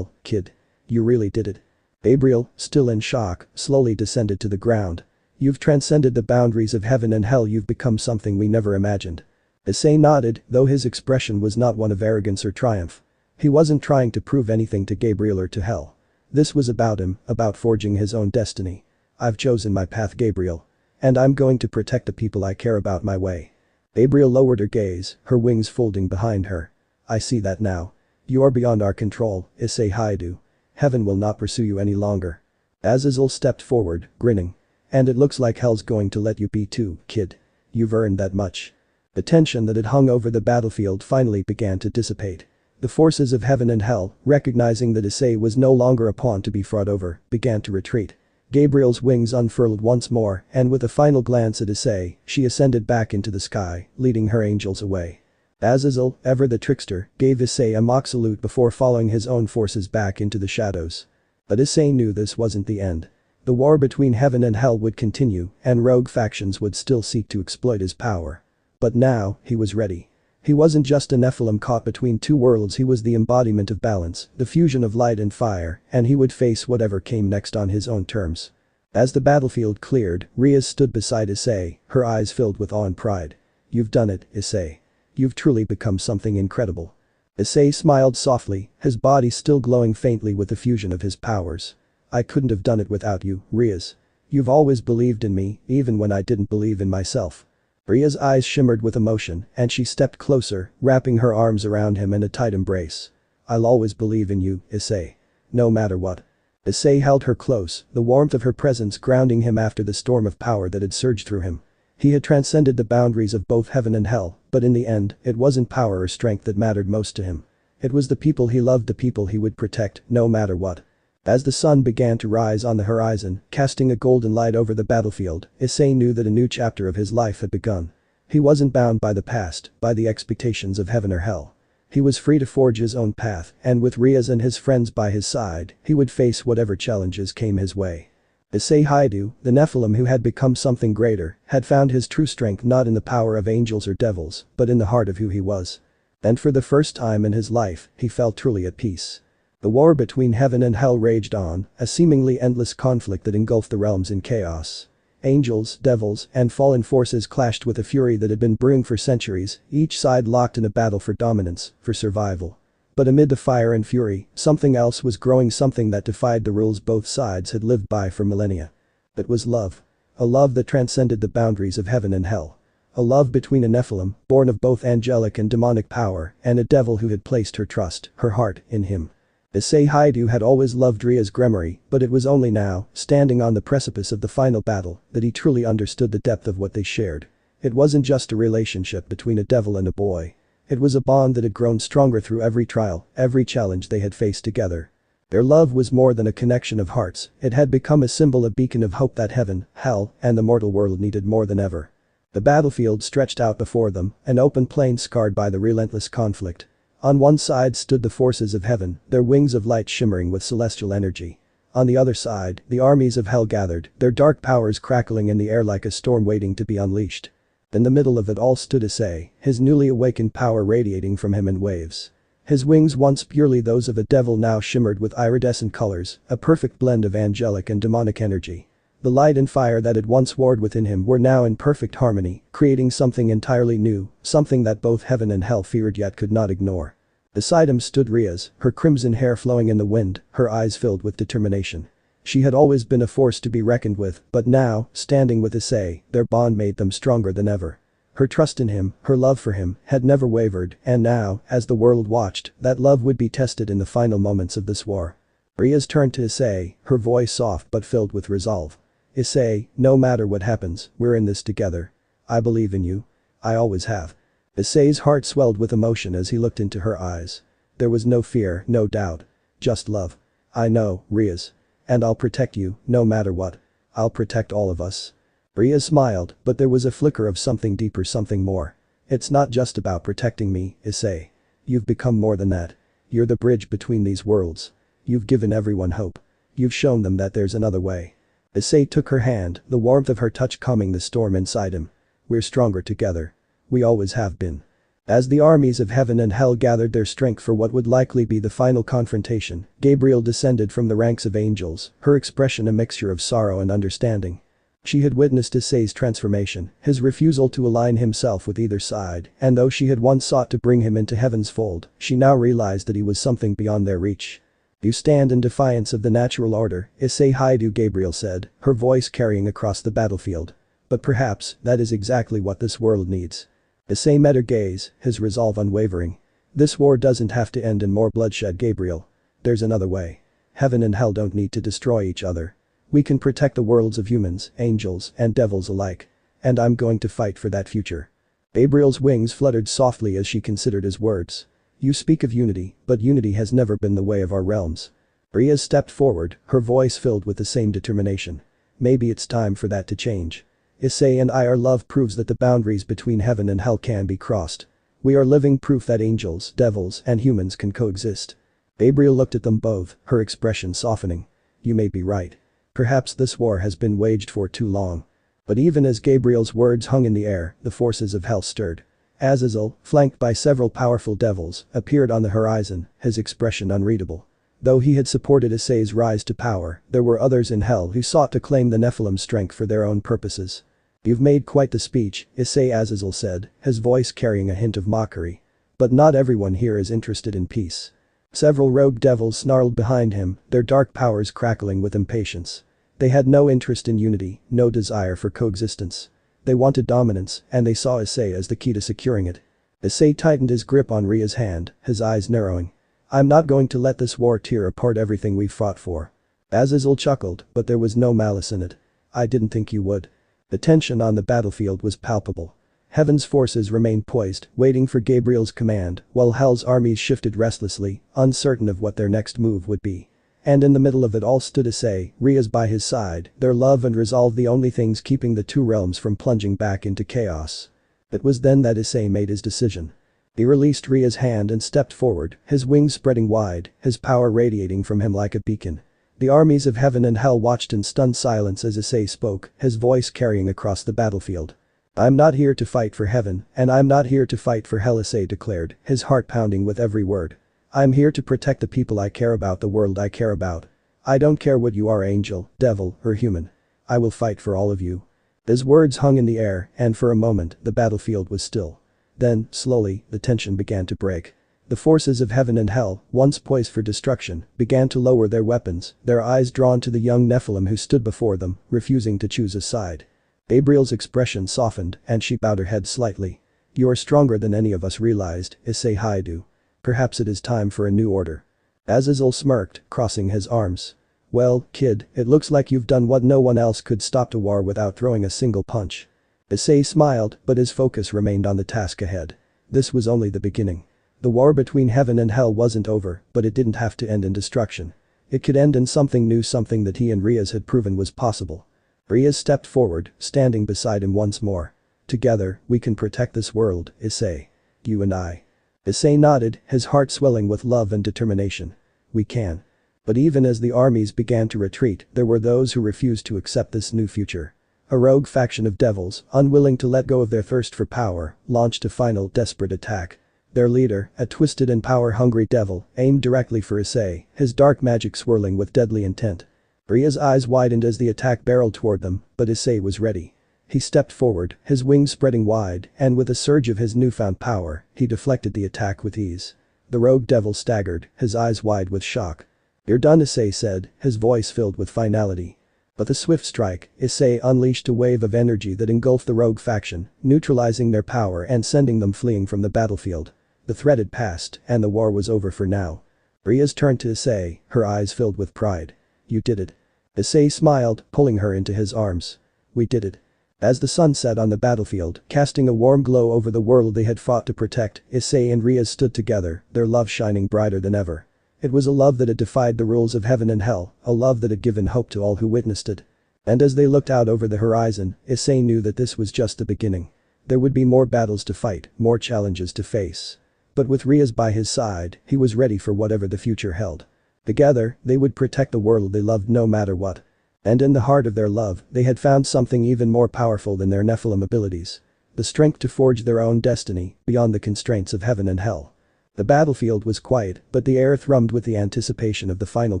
Speaker 1: kid. You really did it." Gabriel, still in shock, slowly descended to the ground. "You've transcended the boundaries of heaven and hell, you've become something we never imagined." Issei nodded, though his expression was not one of arrogance or triumph. He wasn't trying to prove anything to Gabriel or to hell. This was about him, about forging his own destiny. "I've chosen my path, Gabriel. And I'm going to protect the people I care about my way. Gabriel lowered her gaze, her wings folding behind her. I see that now. You are beyond our control, Issei Haidu. Heaven will not pursue you any longer. Azazel stepped forward, grinning. And it looks like hell's going to let you be too, kid. You've earned that much. The tension that had hung over the battlefield finally began to dissipate. The forces of heaven and hell, recognizing that Issei was no longer a pawn to be fought over, began to retreat. Gabriel's wings unfurled once more, and with a final glance at Issei, she ascended back into the sky, leading her angels away. Azazel, ever the trickster, gave Issei a mock salute before following his own forces back into the shadows. But Issei knew this wasn't the end. The war between heaven and hell would continue, and rogue factions would still seek to exploit his power. But now, he was ready. He wasn't just a Nephilim caught between two worlds, he was the embodiment of balance, the fusion of light and fire, and he would face whatever came next on his own terms. As the battlefield cleared, Riaz stood beside Issei, her eyes filled with awe and pride. You've done it, Issei. You've truly become something incredible. Issei smiled softly, his body still glowing faintly with the fusion of his powers. I couldn't have done it without you, Riaz. You've always believed in me, even when I didn't believe in myself. Ria's eyes shimmered with emotion, and she stepped closer, wrapping her arms around him in a tight embrace. I'll always believe in you, Issei. No matter what. Issei held her close, the warmth of her presence grounding him after the storm of power that had surged through him. He had transcended the boundaries of both heaven and hell, but in the end, it wasn't power or strength that mattered most to him. It was the people he loved, the people he would protect, no matter what. As the sun began to rise on the horizon, casting a golden light over the battlefield, Issei knew that a new chapter of his life had begun. He wasn't bound by the past, by the expectations of heaven or hell. He was free to forge his own path, and with Riaz and his friends by his side, he would face whatever challenges came his way. Issei Haidu, the Nephilim who had become something greater, had found his true strength not in the power of angels or devils, but in the heart of who he was. And for the first time in his life, he felt truly at peace. The war between heaven and hell raged on, a seemingly endless conflict that engulfed the realms in chaos. Angels, devils, and fallen forces clashed with a fury that had been brewing for centuries, each side locked in a battle for dominance, for survival. But amid the fire and fury, something else was growing, something that defied the rules both sides had lived by for millennia. It was love. A love that transcended the boundaries of heaven and hell. A love between a Nephilim, born of both angelic and demonic power, and a devil who had placed her trust, her heart, in him. Issei Haidu had always loved Riaz Gremory, but it was only now, standing on the precipice of the final battle, that he truly understood the depth of what they shared. It wasn't just a relationship between a devil and a boy. It was a bond that had grown stronger through every trial, every challenge they had faced together. Their love was more than a connection of hearts, it had become a symbol, a beacon of hope that heaven, hell, and the mortal world needed more than ever. The battlefield stretched out before them, an open plain scarred by the relentless conflict. On one side stood the forces of heaven, their wings of light shimmering with celestial energy. On the other side, the armies of hell gathered, their dark powers crackling in the air like a storm waiting to be unleashed. In the middle of it all stood Issei, his newly awakened power radiating from him in waves. His wings, once purely those of a devil, now shimmered with iridescent colors, a perfect blend of angelic and demonic energy. The light and fire that had once warred within him were now in perfect harmony, creating something entirely new, something that both heaven and hell feared yet could not ignore. Beside him stood Riaz, her crimson hair flowing in the wind, her eyes filled with determination. She had always been a force to be reckoned with, but now, standing with Issei, their bond made them stronger than ever. Her trust in him, her love for him, had never wavered, and now, as the world watched, that love would be tested in the final moments of this war. Riaz turned to Issei, her voice soft but filled with resolve. Issei, no matter what happens, we're in this together. I believe in you. I always have. Issei's heart swelled with emotion as he looked into her eyes. There was no fear, no doubt. Just love. I know, Riaz. And I'll protect you, no matter what. I'll protect all of us. Riaz smiled, but there was a flicker of something deeper, something more. It's not just about protecting me, Issei. You've become more than that. You're the bridge between these worlds. You've given everyone hope. You've shown them that there's another way. Issei took her hand, the warmth of her touch calming the storm inside him. We're stronger together. We always have been. As the armies of heaven and hell gathered their strength for what would likely be the final confrontation, Gabriel descended from the ranks of angels, her expression a mixture of sorrow and understanding. She had witnessed Issei's transformation, his refusal to align himself with either side, and though she had once sought to bring him into heaven's fold, she now realized that he was something beyond their reach. You stand in defiance of the natural order, Issei Haidu, Gabriel said, her voice carrying across the battlefield. But perhaps that is exactly what this world needs. Issei met her gaze, his resolve unwavering. This war doesn't have to end in more bloodshed, Gabriel. There's another way. Heaven and hell don't need to destroy each other. We can protect the worlds of humans, angels, and devils alike. And I'm going to fight for that future. Gabriel's wings fluttered softly as she considered his words. You speak of unity, but unity has never been the way of our realms. Rhea stepped forward, her voice filled with the same determination. Maybe it's time for that to change. Issei and our love proves that the boundaries between heaven and hell can be crossed. We are living proof that angels, devils, and humans can coexist. Gabriel looked at them both, her expression softening. You may be right. Perhaps this war has been waged for too long. But even as Gabriel's words hung in the air, the forces of hell stirred. Azazel, flanked by several powerful devils, appeared on the horizon, his expression unreadable. Though he had supported Issei's rise to power, there were others in hell who sought to claim the Nephilim strength for their own purposes. You've made quite the speech, Issei, Azazel said, his voice carrying a hint of mockery. But not everyone here is interested in peace. Several rogue devils snarled behind him, their dark powers crackling with impatience. They had no interest in unity, no desire for coexistence. They wanted dominance, and they saw Issei as the key to securing it. Issei tightened his grip on Rhea's hand, his eyes narrowing. I'm not going to let this war tear apart everything we've fought for. Azazel chuckled, but there was no malice in it. I didn't think you would. The tension on the battlefield was palpable. Heaven's forces remained poised, waiting for Gabriel's command, while hell's armies shifted restlessly, uncertain of what their next move would be. And in the middle of it all stood Issei, Rhea's by his side, their love and resolve the only things keeping the two realms from plunging back into chaos. It was then that Issei made his decision. He released Rhea's hand and stepped forward, his wings spreading wide, his power radiating from him like a beacon. The armies of heaven and hell watched in stunned silence as Issei spoke, his voice carrying across the battlefield. I'm not here to fight for heaven, and I'm not here to fight for hell, Issei declared, his heart pounding with every word. I'm here to protect the people I care about, the world I care about. I don't care what you are, angel, devil, or human. I will fight for all of you. His words hung in the air, and for a moment, the battlefield was still. Then, slowly, the tension began to break. The forces of heaven and hell, once poised for destruction, began to lower their weapons, their eyes drawn to the young Nephilim who stood before them, refusing to choose a side. Gabriel's expression softened, and she bowed her head slightly. You are stronger than any of us realized, Issei Haidu. Perhaps it is time for a new order. Azazel smirked, crossing his arms. Well, kid, it looks like you've done what no one else could, stop the war without throwing a single punch. Issei smiled, but his focus remained on the task ahead. This was only the beginning. The war between heaven and hell wasn't over, but it didn't have to end in destruction. It could end in something new, something that he and Rhea's had proven was possible. Rhea stepped forward, standing beside him once more. Together, we can protect this world, Issei. You and I. Issei nodded, his heart swelling with love and determination. We can. But even as the armies began to retreat, there were those who refused to accept this new future. A rogue faction of devils, unwilling to let go of their thirst for power, launched a final desperate attack. Their leader, a twisted and power-hungry devil, aimed directly for Issei, his dark magic swirling with deadly intent. Rhea's eyes widened as the attack barreled toward them, but Issei was ready. He stepped forward, his wings spreading wide, and with a surge of his newfound power, he deflected the attack with ease. The rogue devil staggered, his eyes wide with shock. You're done, Issei said, his voice filled with finality. With a swift strike, Issei unleashed a wave of energy that engulfed the rogue faction, neutralizing their power and sending them fleeing from the battlefield. The threat had passed, and the war was over for now. Rhea's turned to Issei, her eyes filled with pride. You did it. Issei smiled, pulling her into his arms. We did it. As the sun set on the battlefield, casting a warm glow over the world they had fought to protect, Issei and Rhea stood together, their love shining brighter than ever. It was a love that had defied the rules of heaven and hell, a love that had given hope to all who witnessed it. And as they looked out over the horizon, Issei knew that this was just the beginning. There would be more battles to fight, more challenges to face. But with Rhea's by his side, he was ready for whatever the future held. Together, they would protect the world they loved no matter what. And in the heart of their love, they had found something even more powerful than their Nephilim abilities. The strength to forge their own destiny, beyond the constraints of heaven and hell. The battlefield was quiet, but the air thrummed with the anticipation of the final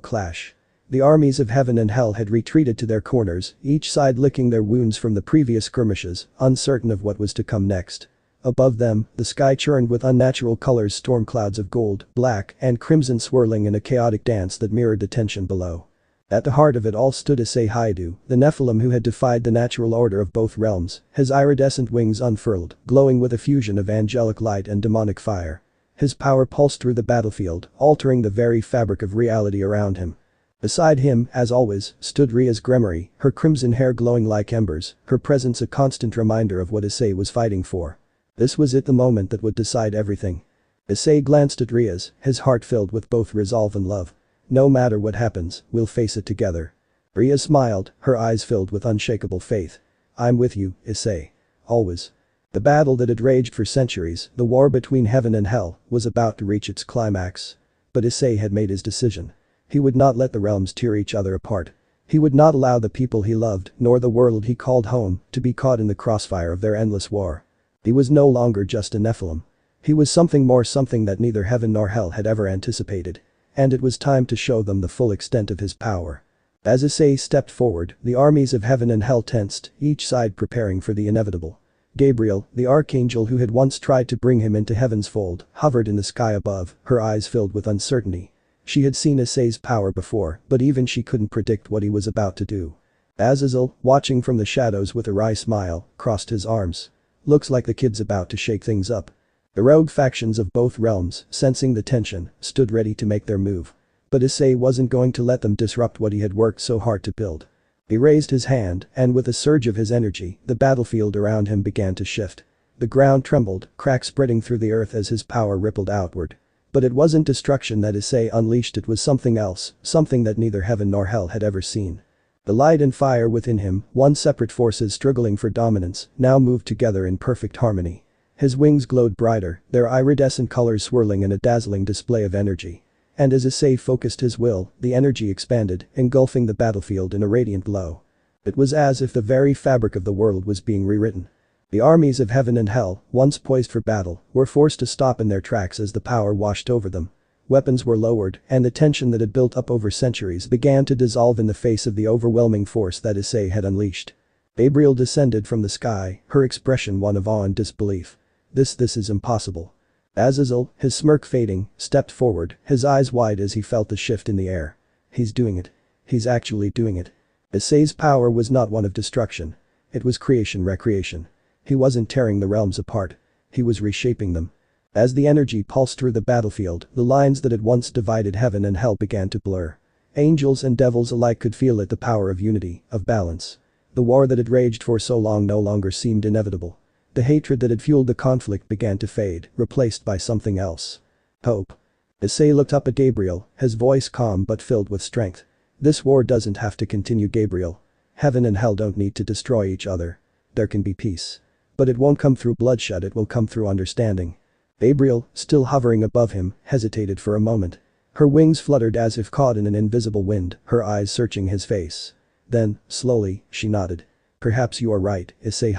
Speaker 1: clash. The armies of heaven and hell had retreated to their corners, each side licking their wounds from the previous skirmishes, uncertain of what was to come next. Above them, the sky churned with unnatural colors, storm clouds of gold, black, and crimson swirling in a chaotic dance that mirrored the tension below. At the heart of it all stood Issei, the Nephilim who had defied the natural order of both realms, his iridescent wings unfurled, glowing with a fusion of angelic light and demonic fire. His power pulsed through the battlefield, altering the very fabric of reality around him. Beside him, as always, stood Ria's Gremory, her crimson hair glowing like embers, her presence a constant reminder of what Issei was fighting for. This was it, the moment that would decide everything. Issei glanced at Ria's, his heart filled with both resolve and love. No matter what happens, we'll face it together. Ria smiled, her eyes filled with unshakable faith. I'm with you, Issei. Always. The battle that had raged for centuries, the war between heaven and hell, was about to reach its climax. But Issei had made his decision. He would not let the realms tear each other apart. He would not allow the people he loved, nor the world he called home, to be caught in the crossfire of their endless war. He was no longer just a Nephilim. He was something more, something that neither heaven nor hell had ever anticipated. And it was time to show them the full extent of his power. As Issei stepped forward, the armies of heaven and hell tensed, each side preparing for the inevitable. Gabriel, the archangel who had once tried to bring him into heaven's fold, hovered in the sky above, her eyes filled with uncertainty. She had seen Issei's power before, but even she couldn't predict what he was about to do. Azazel, watching from the shadows with a wry smile, crossed his arms. Looks like the kid's about to shake things up. The rogue factions of both realms, sensing the tension, stood ready to make their move. But Issei wasn't going to let them disrupt what he had worked so hard to build. He raised his hand, and with a surge of his energy, the battlefield around him began to shift. The ground trembled, cracks spreading through the earth as his power rippled outward. But it wasn't destruction that Issei unleashed, it was something else, something that neither heaven nor hell had ever seen. The light and fire within him, one separate forces struggling for dominance, now moved together in perfect harmony. His wings glowed brighter, their iridescent colors swirling in a dazzling display of energy. And as Issei focused his will, the energy expanded, engulfing the battlefield in a radiant glow. It was as if the very fabric of the world was being rewritten. The armies of heaven and hell, once poised for battle, were forced to stop in their tracks as the power washed over them. Weapons were lowered, and the tension that had built up over centuries began to dissolve in the face of the overwhelming force that Issei had unleashed. Gabriel descended from the sky, her expression one of awe and disbelief. This is impossible. Azazel, his smirk fading, stepped forward, his eyes wide as he felt the shift in the air. He's doing it. He's actually doing it. Issei's power was not one of destruction. It was recreation. He wasn't tearing the realms apart. He was reshaping them. As the energy pulsed through the battlefield, the lines that had once divided heaven and hell began to blur. Angels and devils alike could feel it, the power of unity, of balance. The war that had raged for so long no longer seemed inevitable. The hatred that had fueled the conflict began to fade, replaced by something else. Hope. Issei looked up at Gabriel, his voice calm but filled with strength. This war doesn't have to continue, Gabriel. Heaven and hell don't need to destroy each other. There can be peace. But it won't come through bloodshed, it will come through understanding. Gabriel, still hovering above him, hesitated for a moment. Her wings fluttered as if caught in an invisible wind, her eyes searching his face. Then, slowly, she nodded. Perhaps you are right, Issei.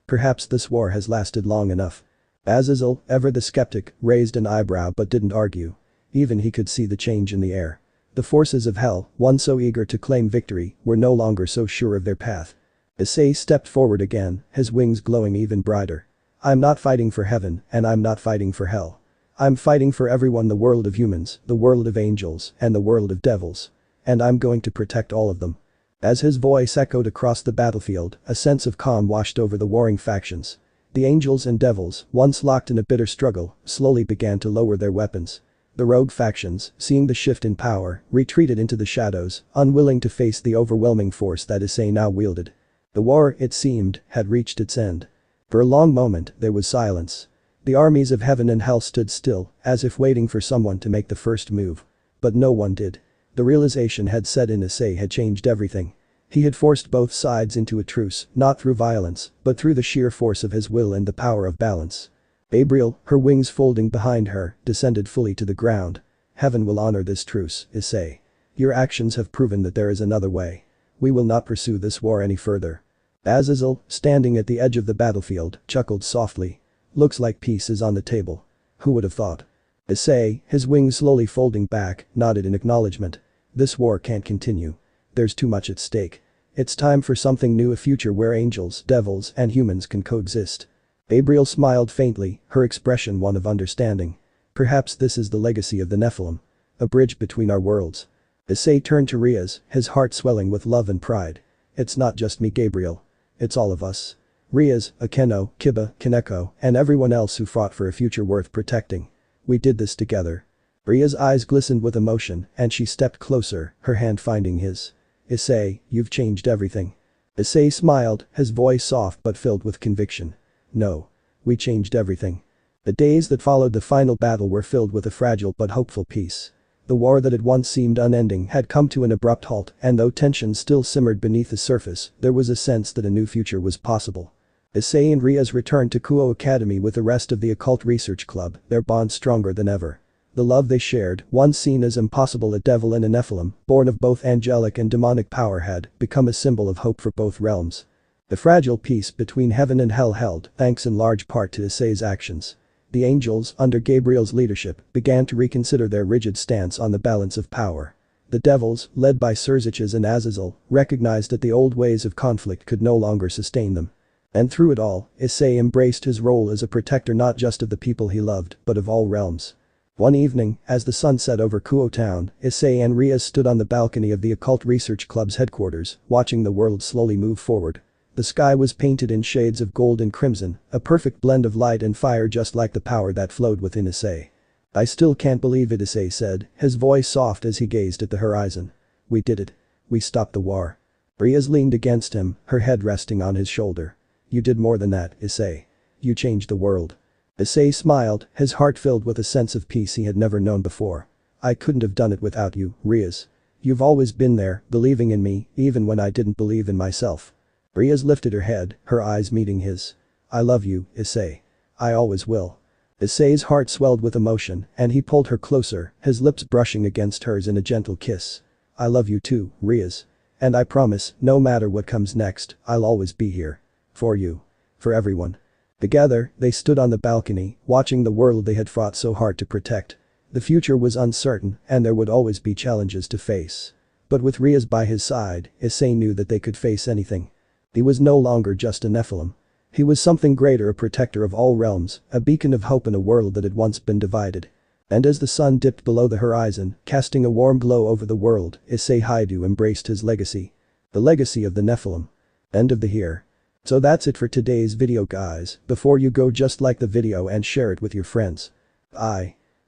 Speaker 1: Perhaps this war has lasted long enough. Azazel, ever the skeptic, raised an eyebrow but didn't argue. Even he could see the change in the air. The forces of hell, once so eager to claim victory, were no longer so sure of their path. Issei stepped forward again, his wings glowing even brighter. I'm not fighting for heaven, and I'm not fighting for hell. I'm fighting for everyone, the world of humans, the world of angels, and the world of devils. And I'm going to protect all of them. As his voice echoed across the battlefield, a sense of calm washed over the warring factions. The angels and devils, once locked in a bitter struggle, slowly began to lower their weapons. The rogue factions, seeing the shift in power, retreated into the shadows, unwilling to face the overwhelming force that Issei now wielded. The war, it seemed, had reached its end. For a long moment, there was silence. The armies of heaven and hell stood still, as if waiting for someone to make the first move. But no one did. The realization had set in. Issei had changed everything. He had forced both sides into a truce, not through violence, but through the sheer force of his will and the power of balance. Gabriel, her wings folding behind her, descended fully to the ground. Heaven will honor this truce, Issei. Your actions have proven that there is another way. We will not pursue this war any further. Azazel, standing at the edge of the battlefield, chuckled softly. Looks like peace is on the table. Who would have thought? Issei, his wings slowly folding back, nodded in acknowledgement. This war can't continue. There's too much at stake. It's time for something new, a future where angels, devils, and humans can coexist. Gabriel smiled faintly, her expression one of understanding. Perhaps this is the legacy of the Nephilim. A bridge between our worlds. Issei turned to Riaz, his heart swelling with love and pride. It's not just me, Gabriel. It's all of us. Riaz, Akeno, Kiba, Kaneko, and everyone else who fought for a future worth protecting. We did this together. Ria's eyes glistened with emotion and she stepped closer, her hand finding his. Issei, you've changed everything. Issei smiled, his voice soft but filled with conviction. No. We changed everything. The days that followed the final battle were filled with a fragile but hopeful peace. The war that had once seemed unending had come to an abrupt halt, and though tension still simmered beneath the surface, there was a sense that a new future was possible. Issei and Riaz returned to Kuo Academy with the rest of the Occult Research Club, their bond stronger than ever. The love they shared, once seen as impossible, a devil and a Nephilim, born of both angelic and demonic power, had become a symbol of hope for both realms. The fragile peace between heaven and hell held, thanks in large part to Issei's actions. The angels, under Gabriel's leadership, began to reconsider their rigid stance on the balance of power. The devils, led by Serziches and Azazel, recognized that the old ways of conflict could no longer sustain them. And through it all, Issei embraced his role as a protector not just of the people he loved, but of all realms. One evening, as the sun set over Kuo town, Issei and Riaz stood on the balcony of the Occult Research Club's headquarters, watching the world slowly move forward. The sky was painted in shades of gold and crimson, a perfect blend of light and fire, just like the power that flowed within Issei. I still can't believe it, Issei said, his voice soft as he gazed at the horizon. We did it. We stopped the war. Riaz leaned against him, her head resting on his shoulder. You did more than that, Issei. You changed the world. Issei smiled, his heart filled with a sense of peace he had never known before. I couldn't have done it without you, Riaz. You've always been there, believing in me, even when I didn't believe in myself. Riaz lifted her head, her eyes meeting his. I love you, Issei. I always will. Issei's heart swelled with emotion, and he pulled her closer, his lips brushing against hers in a gentle kiss. I love you too, Riaz. And I promise, no matter what comes next, I'll always be here. For you. For everyone. Together, they stood on the balcony, watching the world they had fought so hard to protect. The future was uncertain, and there would always be challenges to face. But with Riaz by his side, Issei knew that they could face anything. He was no longer just a Nephilim. He was something greater, a protector of all realms, a beacon of hope in a world that had once been divided. And as the sun dipped below the horizon, casting a warm glow over the world, Issei Haidu embraced his legacy. The legacy of the Nephilim. End of the here. So that's it for today's video, guys. Before you go, just like the video and share it with your friends. Bye.